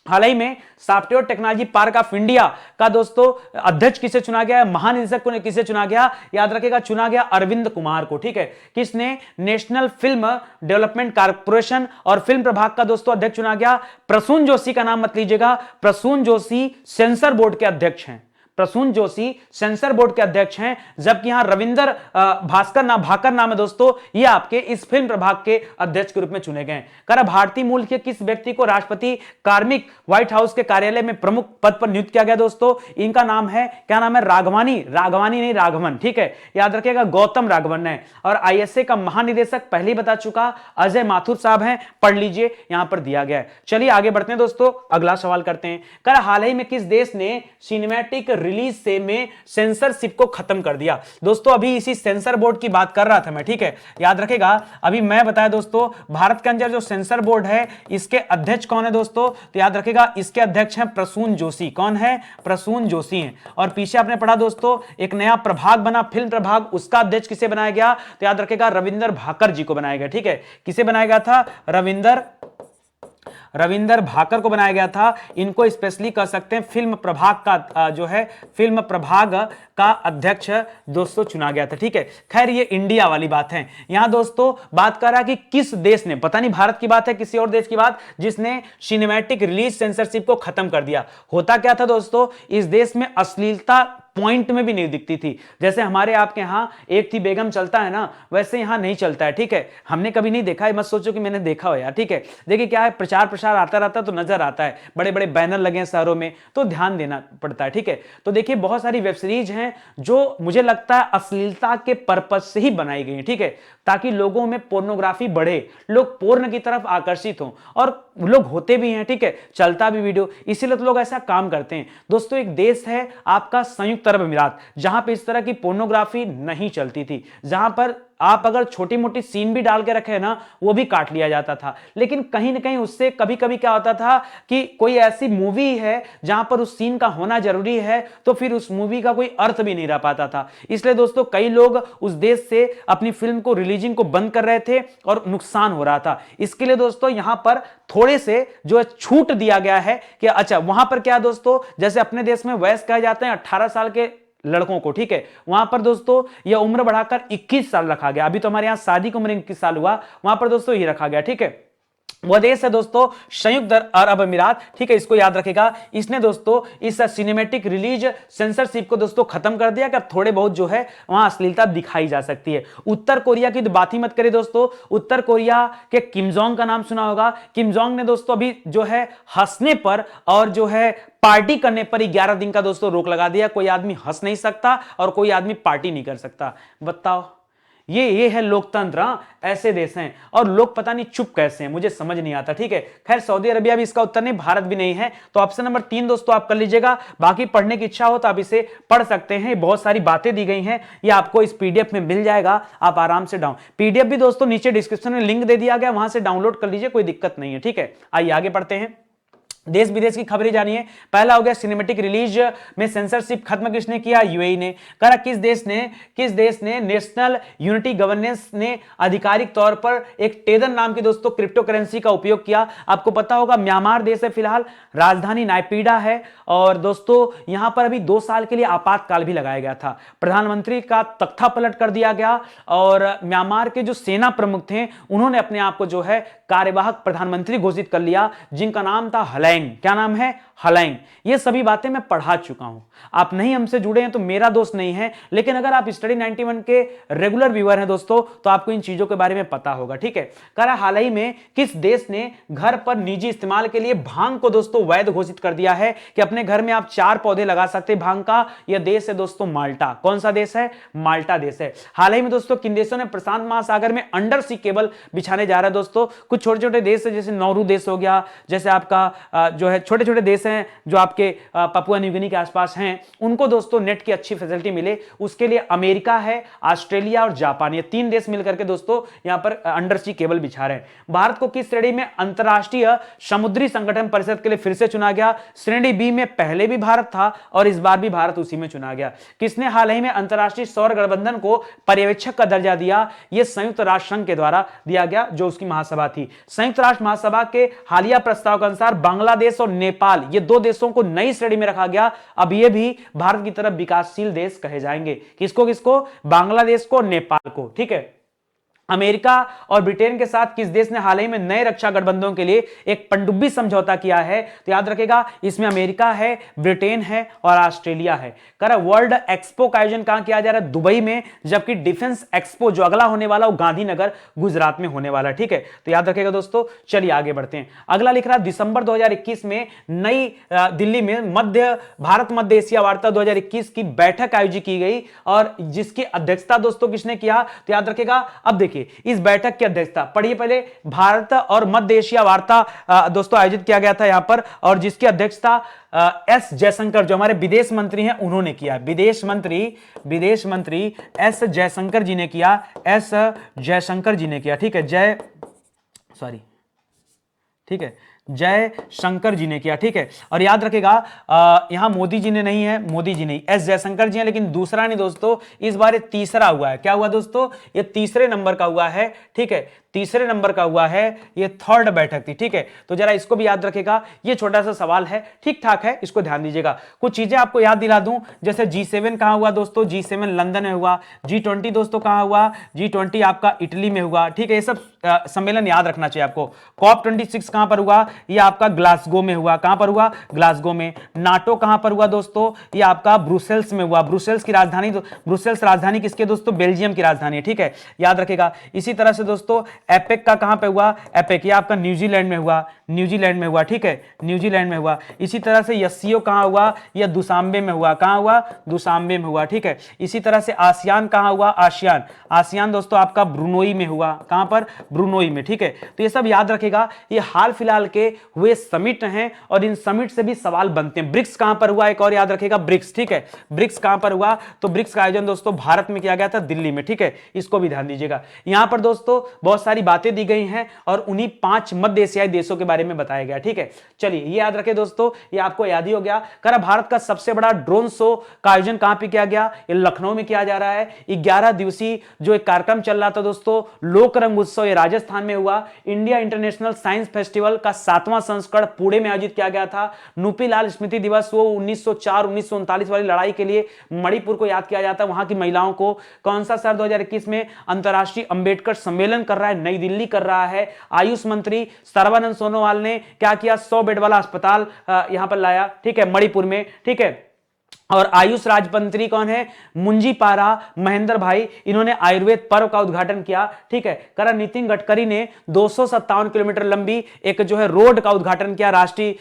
हाल ही में software technology park of India का दोस्तों अध्यक्ष किसे चुना गया है, महानिदेशक को किसे चुना गया, याद रखेगा चुना गया अरविंद कुमार को। ठीक है, किसने, नेशनल फिल्म डेवलपमेंट कारपोरेशन और फिल्म प्रभाग का दोस्तों अध्यक्ष चुना गया प्रसून जोशी का नाम मत लीजिएगा, प्रसून जोशी सेंसर बोर्ड के अध्यक्ष हैं, प्रसून जोशी सेंसर बोर्ड के अध्यक्ष हैं, जबकि यहां रविंदर भाकर नाम है दोस्तों, ये आपके इस फिल्म प्रभाग के अध्यक्ष के रूप में चुने गए। कर भारतीय मूल के किस व्यक्ति को राष्ट्रपति कार्मिक व्हाइट हाउस के कार्यालय में प्रमुख पद पर नियुक्त किया गया दोस्तों, इनका नाम है, क्या नाम है, राघवानी, राघवानी नहीं राघवन। ठीक है, याद रखिएगा गौतम राघवन है। और आईएसए का महानिदेशक पहले ही बता चुका, अजय माथुर साहब हैं, पढ़ लीजिए यहां पर दिया गया है। चलिए आगे बढ़ते हैं दोस्तों, अगला सवाल करते हैं। कर हाल ही में किस देश ने सिनेमैटिक रिलीज से में सेंसरशिप को खत्म कर दिया दोस्तों, अभी इसी सेंसर बोर्ड की बात कर रहा था मैं। ठीक है, याद रखेगा, अभी मैं बताया दोस्तों, भारत के अंदर जो सेंसर बोर्ड है इसके अध्यक्ष कौन है दोस्तों, तो याद रखेगा इसके अध्यक्ष हैं प्रसून जोशी। कौन है, प्रसून जोशी हैं। और पीछे आपने पढ़ा दोस्तों, एक नया प्रभाग बना फिल्म प्रभाग, उसका अध्यक्ष किसे बनाया गया, तो याद रखेगा रविंदर भाकर जी को बनाया गया। ठीक है, किसे बनाया गया था, रविंदर भाकर को बनाया गया था। इनको स्पेशली कह सकते हैं फिल्म प्रभाग का जो है फिल्म प्रभाग का अध्यक्ष दोस्तों चुना गया था। ठीक है, खैर ये इंडिया वाली बात है। यहां दोस्तों बात कर रहा है कि किस देश ने, पता नहीं भारत की बात है किसी और देश की बात, जिसने सिनेमैटिक रिलीज सेंसरशिप को खत्म कर दिया। होता क्या था दोस्तों, इस देश में अश्लीलता पॉइंट में भी नहीं दिखती थी। जैसे हमारे आपके यहां एक थी बेगम चलता है ना, वैसे यहां नहीं चलता है। ठीक है, हमने कभी नहीं देखा है, मत सोचो कि मैंने देखा हो यार। ठीक है, देखिए क्या है, प्रचार प्रसार आता रहता है तो नजर आता है, बड़े बड़े बैनर लगे हैं शहरों में, तो ध्यान देना पड़ता है। ठीक है, तो देखिए बहुत सारी वेब सीरीज हैं जो मुझे लगता है अश्लीलता के पर्पज से ही बनाई गई है। ठीक है, ताकि लोगों में पोर्नोग्राफी बढ़े, लोग पोर्न की तरफ आकर्षित हों, और लोग होते भी हैं। ठीक है, चलता भी वीडियो, इसीलिए तो लोग ऐसा काम करते हैं। दोस्तों एक देश है आपका संयुक्त अरब अमीरात, जहां पे इस तरह की पोर्नोग्राफी नहीं चलती थी, जहां पर आप अगर छोटी मोटी सीन भी डाल के रखे ना, वो भी काट लिया जाता था। लेकिन कहीं ना कहीं उससे कभी कभी क्या होता था कि कोई ऐसी मूवी है जहां पर उस सीन का होना जरूरी है, तो फिर उस मूवी का कोई अर्थ भी नहीं रह पाता था। इसलिए दोस्तों कई लोग उस देश से अपनी फिल्म को रिलीजिंग को बंद कर रहे थे और नुकसान हो रहा था। इसके लिए दोस्तों यहां पर थोड़े से जो है छूट दिया गया है कि अच्छा वहां पर क्या दोस्तों, जैसे अपने देश में वयस्क कहे जाते हैं 18 साल के लड़कों को। ठीक है, वहां पर दोस्तों यह उम्र बढ़ाकर 21 साल रखा गया। अभी तो हमारे यहां शादी की उम्र 21 साल हुआ, वहां पर दोस्तों ये रखा गया। ठीक है, वह देश है दोस्तों संयुक्त अरब अमीरात, ठीक है, इसको याद रखेगा। इसने दोस्तों इस सिनेमैटिक रिलीज सेंसरशिप को दोस्तों खत्म कर दिया कि अब थोड़े बहुत जो है वहां अश्लीलता दिखाई जा सकती है। उत्तर कोरिया की तो बात ही मत करें दोस्तों। उत्तर कोरिया के किम जोंग का नाम सुना होगा। किम जोंग ने दोस्तों अभी जो है हंसने पर और जो है पार्टी करने पर 11 दिन का दोस्तों रोक लगा दिया। कोई आदमी हंस नहीं सकता और कोई आदमी पार्टी नहीं कर सकता। बताओ, ये है लोकतंत्र। ऐसे देश हैं और लोग पता नहीं चुप कैसे हैं, मुझे समझ नहीं आता। ठीक है, खैर सऊदी अरबिया भी इसका उत्तर नहीं, भारत भी नहीं है। तो ऑप्शन नंबर 3 दोस्तों आप कर लीजिएगा। बाकी पढ़ने की इच्छा हो तो आप इसे पढ़ सकते हैं, बहुत सारी बातें दी गई हैं, ये आपको इस पीडीएफ में मिल जाएगा, आप आराम से पीडीएफ भी दोस्तों नीचे डिस्क्रिप्शन में लिंक दे दिया गया, वहां से डाउनलोड कर लीजिए, कोई दिक्कत नहीं है। ठीक है, आइए आगे बढ़ते हैं। देश विदेश की खबरें जानिए। पहला हो गया सिनेमैटिक रिलीज में सेंसरशिप खत्म किसने किया? यूएई ने करा। किस देश ने नेशनल यूनिटी गवर्नेंस ने आधिकारिक तौर पर एक टेदर नाम की दोस्तों क्रिप्टो करेंसी का उपयोग किया? आपको पता होगा म्यांमार देश है, फिलहाल राजधानी नायपीडा है और दोस्तों यहां पर अभी 2 साल के लिए आपातकाल भी लगाया गया था। प्रधानमंत्री का तख्ता पलट कर दिया गया और म्यांमार के जो सेना प्रमुख थे उन्होंने अपने आप को जो है कार्यवाहक प्रधानमंत्री घोषित कर लिया, जिनका नाम था हलैंग। क्या नाम है? हलैंग। ये सभी बातें मैं पढ़ा चुका हूं, आप नहीं हमसे जुड़े हैं तो मेरा दोस्त नहीं है, लेकिन अगर आप स्टडी 91 के रेगुलर व्यूअर हैं दोस्तों तो आपको इन चीजों के बारे में पता होगा। ठीक है, कह रहा हाल ही में किस देश ने घर पर निजी इस्तेमाल के लिए भांग को दोस्तों वैध घोषित कर दिया है कि अपने घर में आप 4 पौधे लगा सकते हैं भांग का? यह देश है दोस्तों माल्टा। कौन सा देश है? माल्टा देश है। हाल ही में दोस्तों किन देशों ने प्रशांत महासागर में अंडर सी केबल बिछाने जा रहा है दोस्तों? कुछ छोटे छोटे देश है, जैसे नौरू देश हो गया, जैसे आपका जो है छोटे छोटे देश हैं जो आपके पपुआ न्यू गिनी के आसपास हैं, उनको दोस्तों नेट की अच्छी फैसिलिटी मिले उसके लिए अमेरिका है, ऑस्ट्रेलिया और जापान, ये 3 देश मिलकर के दोस्तों यहां पर अंडर सी केबल बिछा रहे हैं। भारत को किस श्रेणी में अंतरराष्ट्रीय समुद्री संगठन परिषद के लिए फिर से चुना गया? श्रेणी बी में पहले भी भारत था और इस बार भी भारत उसी में चुना गया। किसने हाल ही में अंतरराष्ट्रीय सौर गठबंधन को पर्यवेक्षक का दर्जा दिया? यह संयुक्त राष्ट्र संघ के द्वारा दिया गया, जो उसकी महासभा थी। संयुक्त राष्ट्र महासभा के हालिया प्रस्ताव के अनुसार बांग्लादेश और नेपाल, ये 2 देशों को नई श्रेणी में रखा गया। अब ये भी भारत की तरफ विकासशील देश कहे जाएंगे। किसको किसको? बांग्लादेश को, नेपाल को। ठीक है, अमेरिका और ब्रिटेन के साथ किस देश ने हाल ही में नए रक्षा गठबंधनों के लिए एक पनडुब्बी समझौता किया है? तो याद रखेगा इसमें अमेरिका है, ब्रिटेन है और ऑस्ट्रेलिया है। करा वर्ल्ड एक्सपो का आयोजन कहां किया जा रहा है? दुबई में, जबकि डिफेंस एक्सपो जो अगला होने वाला वो गांधीनगर गुजरात में होने वाला है। ठीक है, तो याद रखेगा दोस्तों। चलिए आगे बढ़ते हैं। अगला लिख रहा है दिसंबर 2021 में नई दिल्ली में भारत मध्य एशिया वार्ता 2021 की बैठक आयोजित की गई और जिसकी अध्यक्षता दोस्तों किसने किया? तो याद रखेगा, अब देखिए इस बैठक की अध्यक्षता पढ़िए पहले, भारत और मध्य एशिया वार्ता दोस्तों आयोजित किया गया था यहां पर, और जिसकी अध्यक्षता एस जयशंकर जो हमारे विदेश मंत्री हैं उन्होंने किया। विदेश मंत्री एस जयशंकर जी ने किया। एस जयशंकर जी ने किया। ठीक है, जय शंकर जी ने किया। ठीक है, और याद रखेगा यहां मोदी जी ने नहीं है, मोदी जी नहीं, एस जयशंकर जी हैं, लेकिन दूसरा नहीं दोस्तों, इस बार ये तीसरा हुआ है। क्या हुआ दोस्तों? ये तीसरे नंबर का हुआ है। ठीक है, तीसरे नंबर का हुआ है, ये 3rd बैठक थी। ठीक है, तो जरा इसको भी याद रखेगा, ये छोटा सा सवाल है, ठीक ठाक है, इसको ध्यान दीजिएगा। कुछ चीजें आपको याद दिला दूं, जैसे G7 कहां हुआ दोस्तों? G7 लंदन में हुआ। G20 दोस्तों कहां हुआ? G20 आपका इटली में हुआ। ठीक है, ये सब सम्मेलन याद रखना चाहिए आपको। COP26 कहां पर हुआ? ये आपका ग्लासगो में हुआ। कहां पर हुआ? ग्लासगो में। नाटो कहां पर हुआ दोस्तों? ये आपका ब्रुसेल्स में हुआ। ब्रुसेल्स राजधानी किसकी दोस्तों? बेल्जियम की राजधानी है। ठीक है, याद रखेगा। इसी तरह से दोस्तों एपेक का कहां पे हुआ? एपेक ये आपका न्यूजीलैंड में हुआ। ठीक है, न्यूजीलैंड में हुआ। इसी तरह से यस्सीओ कहां हुआ? यह दुशांबे में हुआ। कहां हुआ? दुशांबे में हुआ। ठीक है, इसी तरह से आसियान कहां हुआ? आसियान दोस्तों आपका ब्रुनोई में हुआ। कहां पर? ब्रुनोई में। ठीक है, तो ये सब याद रखेगा, ये हाल फिलहाल के हुए समिट हैं और इन समिट से भी सवाल बनते हैं। ब्रिक्स कहां पर हुआ? एक और याद रखेगा, ब्रिक्स। ठीक है, ब्रिक्स कहां पर हुआ? तो ब्रिक्स का आयोजन दोस्तों भारत में किया गया था, दिल्ली में। ठीक है, इसको भी ध्यान दीजिएगा। यहां पर दोस्तों बहुत सारी बातें दी गई हैं और उन्हीं 5 मध्य एशियाई देशों के बारे में बताया गया। ठीक है, चलिए ये याद रखें दोस्तों, ये आपको याद ही हो गया। करा भारत का सबसे बड़ा ड्रोन शो का आयोजन कहां पे किया गया? ये लखनऊ में किया जा रहा है। 11 दिवसीय जो एक कार्यक्रम चल रहा था दोस्तों, लोक रंग उत्सव, ये राजस्थान में हुआ। इंडिया इंटरनेशनल साइंस फेस्टिवल का 7वां संस्करण पुणे में आयोजित किया गया था। नुपीलाल स्मृति दिवस वो 1904-1939 वाली लड़ाई के लिए मणिपुर को याद किया जाता है, वहां की महिलाओं को। कौन सा शहर 2021 में अंतरराष्ट्रीय अंबेडकर सम्मेलन कर रहा है? नई दिल्ली कर रहा है। आयुष मंत्री सर्बानंद सोनोवाल ने क्या किया? 100 बेड वाला अस्पताल यहां पर लाया, ठीक है, मणिपुर में, ठीक है। और आयुष राज्य मंत्री कौन है? मुंजी पारा महेंद्र भाई, इन्होंने आयुर्वेद पर्व का उद्घाटन किया, ठीक है। करा नितिन गडकरी ने 257 किलोमीटर लंबी एक जो है रोड का उद्घाटन किया, राष्ट्रीय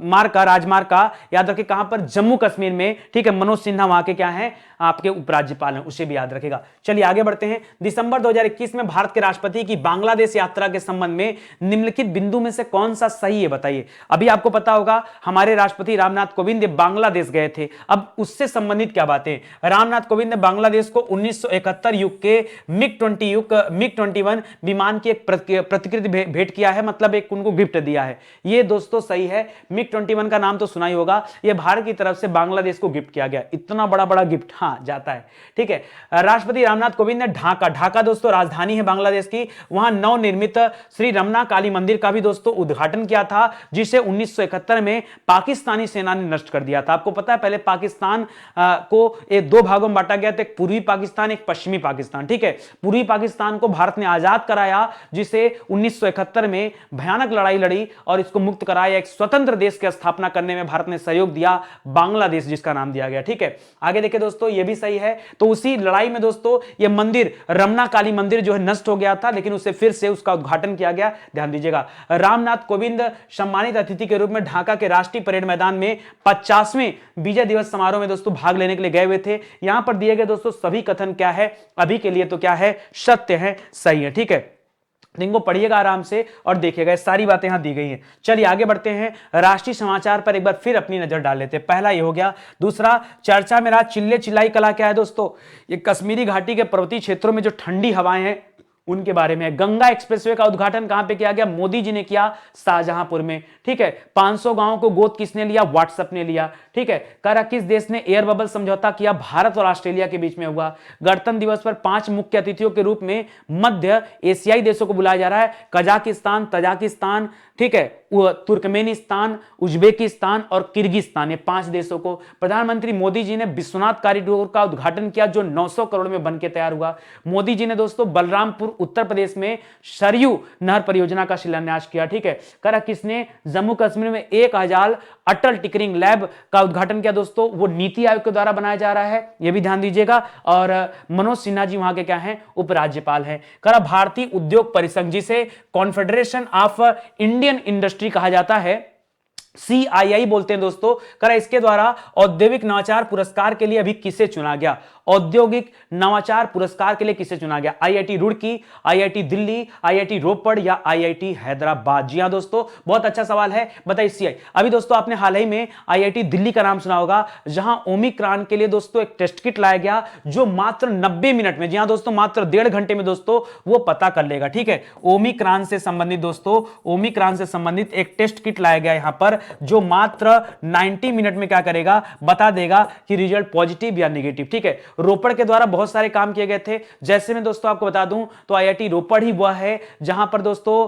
मार्ग का, राजमार्ग का, याद रखिए कहां पर? जम्मू कश्मीर में, ठीक है। मनोज सिन्हा वहां के क्या है? आपके उपराज्यपाल हैं, उसे भी याद रखेगा। चलिए आगे बढ़ते हैं। दिसंबर 2021 में भारत के राष्ट्रपति की बांग्लादेश यात्रा के संबंध में निम्नलिखित बिंदु में से कौन सा सही है, बताइए। अभी आपको पता होगा हमारे राष्ट्रपति रामनाथ कोविंद बांग्लादेश गए थे। अब उससे संबंधित क्या बातें? रामनाथ कोविंद ने बांग्लादेश को 1971 युग के मिग 21 विमान की एक प्रतिकृति भेंट किया है, मतलब एक उनको गिफ्ट दिया है। ये दोस्तों सही है। मिग 21 का नाम तो सुना ही होगा, यह भारत की तरफ से बांग्लादेश को गिफ्ट किया गया। इतना बड़ा बड़ा गिफ्ट, हाँ, जाता है, ठीक है। राष्ट्रपति रामनाथ कोविंद ने ढाका दोस्तों राजधानी है बांग्लादेश की, वहां नवनिर्मित श्री रमना काली मंदिर का भी दोस्तों उद्घाटन किया था, जिसे 1971 में पाकिस्तानी सेना ने नष्ट कर दिया था। आपको पता है पहले पाकिस्तान को दो भागों में बांटा गया था, एक पूर्वी पाकिस्तान, एक पश्चिमी पाकिस्तान, ठीक है। पूर्वी पाकिस्तान को भारत ने आजाद कराया, जिसे 1971 में भयानक लड़ाई लड़ी और इसको मुक्त कराया। एक स्वतंत्र देश की स्थापना करने में भारत ने सहयोग दिया, बांग्लादेश जिसका नाम दिया गया, ठीक है। आगे देखिए दोस्तों, ये भी सही है। तो उसी लड़ाई में दोस्तों ये मंदिर रमना काली मंदिर जो है नष्ट हो गया था, लेकिन उसे फिर से उसका उद्घाटन किया गया। ध्यान दीजिएगा, रामनाथ कोविंद सम्मानित अतिथि के रूप में ढाका के राष्ट्रीय परेड मैदान में 50वें विजय दिवस समारोह में दोस्तों भाग लेने के लिए गए हुए थे। यहां पर दिए गए दोस्तों सभी कथन क्या है? अभी के लिए तो क्या है? सत्य है, सही है, ठीक है। इनको पढ़िएगा आराम से और देखिएगा, सारी बातें यहां दी गई हैं। चलिए आगे बढ़ते हैं। राष्ट्रीय समाचार पर एक बार फिर अपनी नजर डाल लेते हैं। पहला ये हो गया। दूसरा, चर्चा में रहा चिल्ले चिल्लाई कला क्या है दोस्तों? ये कश्मीरी घाटी के पर्वतीय क्षेत्रों में जो ठंडी हवाएं हैं उनके बारे में। गंगा एक्सप्रेसवे का उद्घाटन कहां पे किया गया? मोदी जी ने किया, शाहजहांपुर में, ठीक है। 500 गांवों को गोद किसने लिया? व्हाट्सएप ने लिया, ठीक है। करा किस देश ने एयर बबल समझौता किया? भारत और ऑस्ट्रेलिया के बीच में हुआ। गणतंत्र दिवस पर 5 मुख्य अतिथियों के रूप में मध्य एशियाई देशों को बुलाया जा रहा है, कजाकिस्तान, तजाकिस्तान, ठीक है, तुर्कमेनिस्तान, उज्बेकिस्तान और किर्गिस्तान, ये 5 देशों को। प्रधानमंत्री मोदी जी ने विश्वनाथ कॉरिडोर का उद्घाटन किया, जो 900 करोड़ में बनकर तैयार हुआ। मोदी जी ने दोस्तों बलरामपुर उत्तर प्रदेश में सरयू नहर परियोजना का शिलान्यास किया, ठीक है। करा किसने? जम्मू कश्मीर में 1000 अटल टिकरिंग लैब का उद्घाटन किया दोस्तों, वो नीति आयोग के द्वारा बनाया जा रहा है, ये भी ध्यान दीजिएगा। और मनोज सिन्हा जी वहां के क्या हैं? उपराज्यपाल हैं। करा भारतीय उद्योग परिसंघ, जिसे कॉन्फेडरेशन ऑफ इंडियन इंडस्ट्री कहा जाता है, CII बोलते हैं दोस्तों, करा इसके द्वारा औद्योगिक नवाचार पुरस्कार के लिए अभी किसे चुना गया? औद्योगिक नवाचार पुरस्कार के लिए किसे चुना गया? IIT Roorkee, IIT Delhi, IIT रोपड़ या IIT हैदराबाद? जी हां दोस्तों, बहुत अच्छा सवाल है, बताइए CI। अभी दोस्तों आपने हाल ही में IIT दिल्ली का नाम सुना होगा, जहां ओमिक्रॉन के लिए दोस्तों एक टेस्ट किट लाया गया, जो मात्र 90 मिनट में, जी हां दोस्तों, मात्र 1.5 घंटे में दोस्तों वो पता कर लेगा, ठीक है। ओमिक्रॉन से संबंधित दोस्तों, ओमिक्रॉन से संबंधित एक टेस्ट किट लाया गया यहां पर, जो मात्र 90 मिनट में क्या करेगा? बता देगा कि रिजल्ट पॉजिटिव या नेगेटिव, ठीक है। रोपड़ के द्वारा बहुत सारे काम किए गए थे, जैसे मैं दोस्तों आपको बता दूं तो IIT रोपड़ ही वह है जहां पर दोस्तों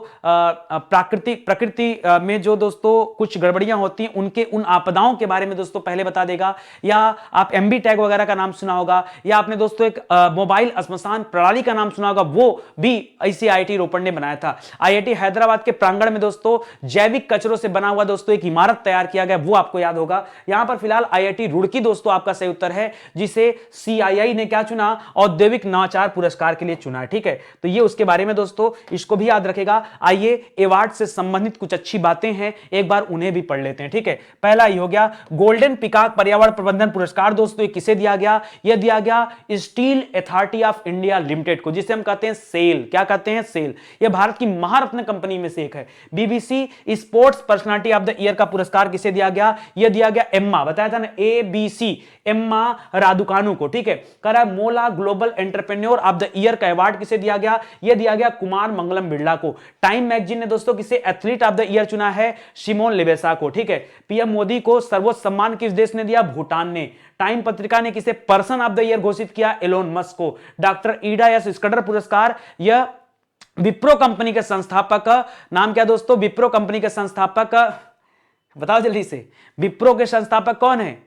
प्रकृति में जो दोस्तों कुछ गड़बड़ियां होती हैं, उनके उन आपदाओं के बारे में दोस्तों पहले बता देगा। या आप MB टैग वगैरह का नाम सुना होगा, या आपने दोस्तों एक मोबाइल श्मशान प्रणाली का नाम सुना होगा, वो भी इसी IIT रोपड़ ने बनाया था। IIT हैदराबाद के प्रांगण में दोस्तों जैविक कचरों से बना हुआ दोस्तों एक इमारत तैयार किया गया, वो आपको याद होगा। यहां पर फिलहाल IIT रुड़की दोस्तों आपका सही उत्तर है, जिसे CII ने क्या चुना? औद्योगिक नवाचार पुरस्कार के लिए चुना है, ठीक है। तो ये उसके बारे में दोस्तों, इसको भी याद रखेगा। आइए अवार्ड से संबंधित कुछ अच्छी बातें हैं, एक बार उन्हें भी पढ़ लेते हैं, ठीक है। पहला ये हो गया गोल्डन पिकॉक पर्यावरण प्रबंधन पुरस्कार दोस्तों, ये किसे दिया गया? ये दिया गया steel authority of India limited को, जिसे हम कहते हैं सेल। क्या कहते हैं? सेल। ये भारत की महारत्न कंपनी में से एक है। BBC sports personality of the year का पुरस्कार किसे दिया गया? यह दिया गया एम्मा, बताया था ना, ABC एम्मा रादुकानु को, ठीक है। करा मोला global entrepreneur of the year का अवार्ड किसे दिया गया? यह दिया गया कुमार मंगलम बिरला को। टाइम मैगजीन ने दोस्तों किसे एथलीट ऑफ द ईयर चुना है? सिमोन लिबेसा को, ठीक है। PM मोदी को सर्वोच्च सम्मान किस देश ने दिया? भूटान ने। टाइम पत्रिका ने किसे पर्सन ऑफ द ईयर घोषित किया? एलोन मस्क को। डॉक्टर ईडा एस स्कंदर पुरस्कार यह विप्रो कंपनी के संस्थापक, नाम क्या दोस्तों, विप्रो कंपनी के संस्थापक, बताओ जल्दी से, विप्रो के संस्थापक कौन है?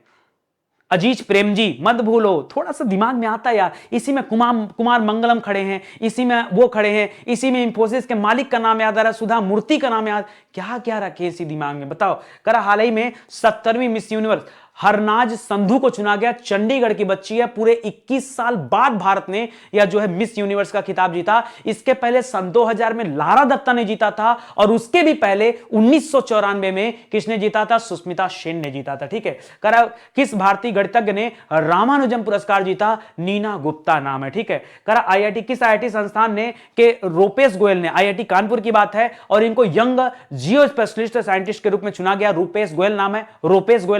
अजीज प्रेम जी, मत भूलो, थोड़ा सा दिमाग में आता है यार। इसी में कुमार मंगलम खड़े हैं, इसी में वो खड़े हैं, इसी में इंफोसिस के मालिक का नाम याद आ रहा है, सुधा मूर्ति का नाम याद, क्या क्या रखे इसी दिमाग में, बताओ। करा हाल ही में 70वीं मिस यूनिवर्स हरनाज संधू को चुना गया, चंडीगढ़ की बच्ची है, पूरे 21 साल बाद भारत ने यह जो है मिस यूनिवर्स का खिताब जीता। इसके पहले सन 2000 में लारा दत्ता ने जीता था, और उसके भी पहले 1994 में किसने जीता था? सुष्मिता सेन ने जीता था। ठीक है, करा किस भारतीय गणितज्ञ ने रामानुजम पुरस्कार जीता? नीना गुप्ता नाम है। ठीक है, करा आईआईटी, किस आईआईटी संस्थान ने के रूपेश गोयल ने, आईआईटी कानपुर की बात है, और इनको यंग जियो स्पेशलिस्ट साइंटिस्ट के रूप में चुना गया। रूपेश गोयल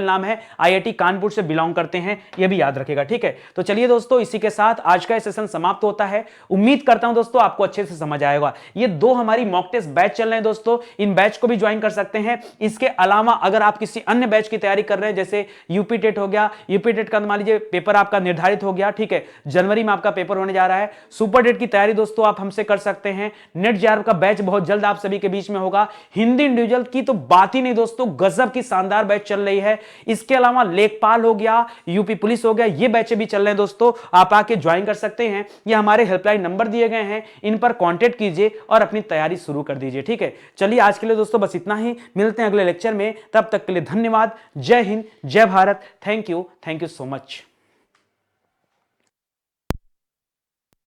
नाम है, आईआईटी कानपुर से बिलोंग करते हैं, यह भी याद रखेगा। ठीक है, तो चलिए दोस्तों, इसी के साथ आज का सेशन समाप्त होता है। उम्मीद करता हूं दोस्तों आपको अच्छे से समझ आएगा। ये 2 हमारी मॉक टेस्ट बैच चल रहे हैं दोस्तों, इन बैच को भी ज्वाइन कर सकते हैं। इसके अलावा अगर आप किसी अन्य बैच की तैयारी कर रहे हैं, जैसे यूपी टेट हो गया, यूपी टेट का मान लीजिए पेपर आपका निर्धारित हो गया, ठीक है, जनवरी में आपका पेपर होने जा रहा है। सुपर टेट की तैयारी दोस्तों आप हमसे कर सकते हैं। नेट जेआरएफ का बैच बहुत जल्द आप सभी के बीच में होगा। हिंदी इंडिविजुअल की तो बात ही नहीं दोस्तों, गजब की शानदार बैच चल रही है। इसके अलावा लेखपाल हो गया, यूपी पुलिस हो गया, ये बैच भी चल रहे हैं दोस्तों, आप आके ज्वाइन कर सकते हैं। ये हमारे हेल्पलाइन नंबर दिए गए हैं, इन पर कांटेक्ट कीजिए और अपनी तैयारी शुरू कर दीजिए। ठीक है, चलिए आज के लिए दोस्तों बस इतना ही, मिलते हैं अगले लेक्चर में, तब तक के लिए धन्यवाद। जय हिंद, जय Bharat, thank you so much.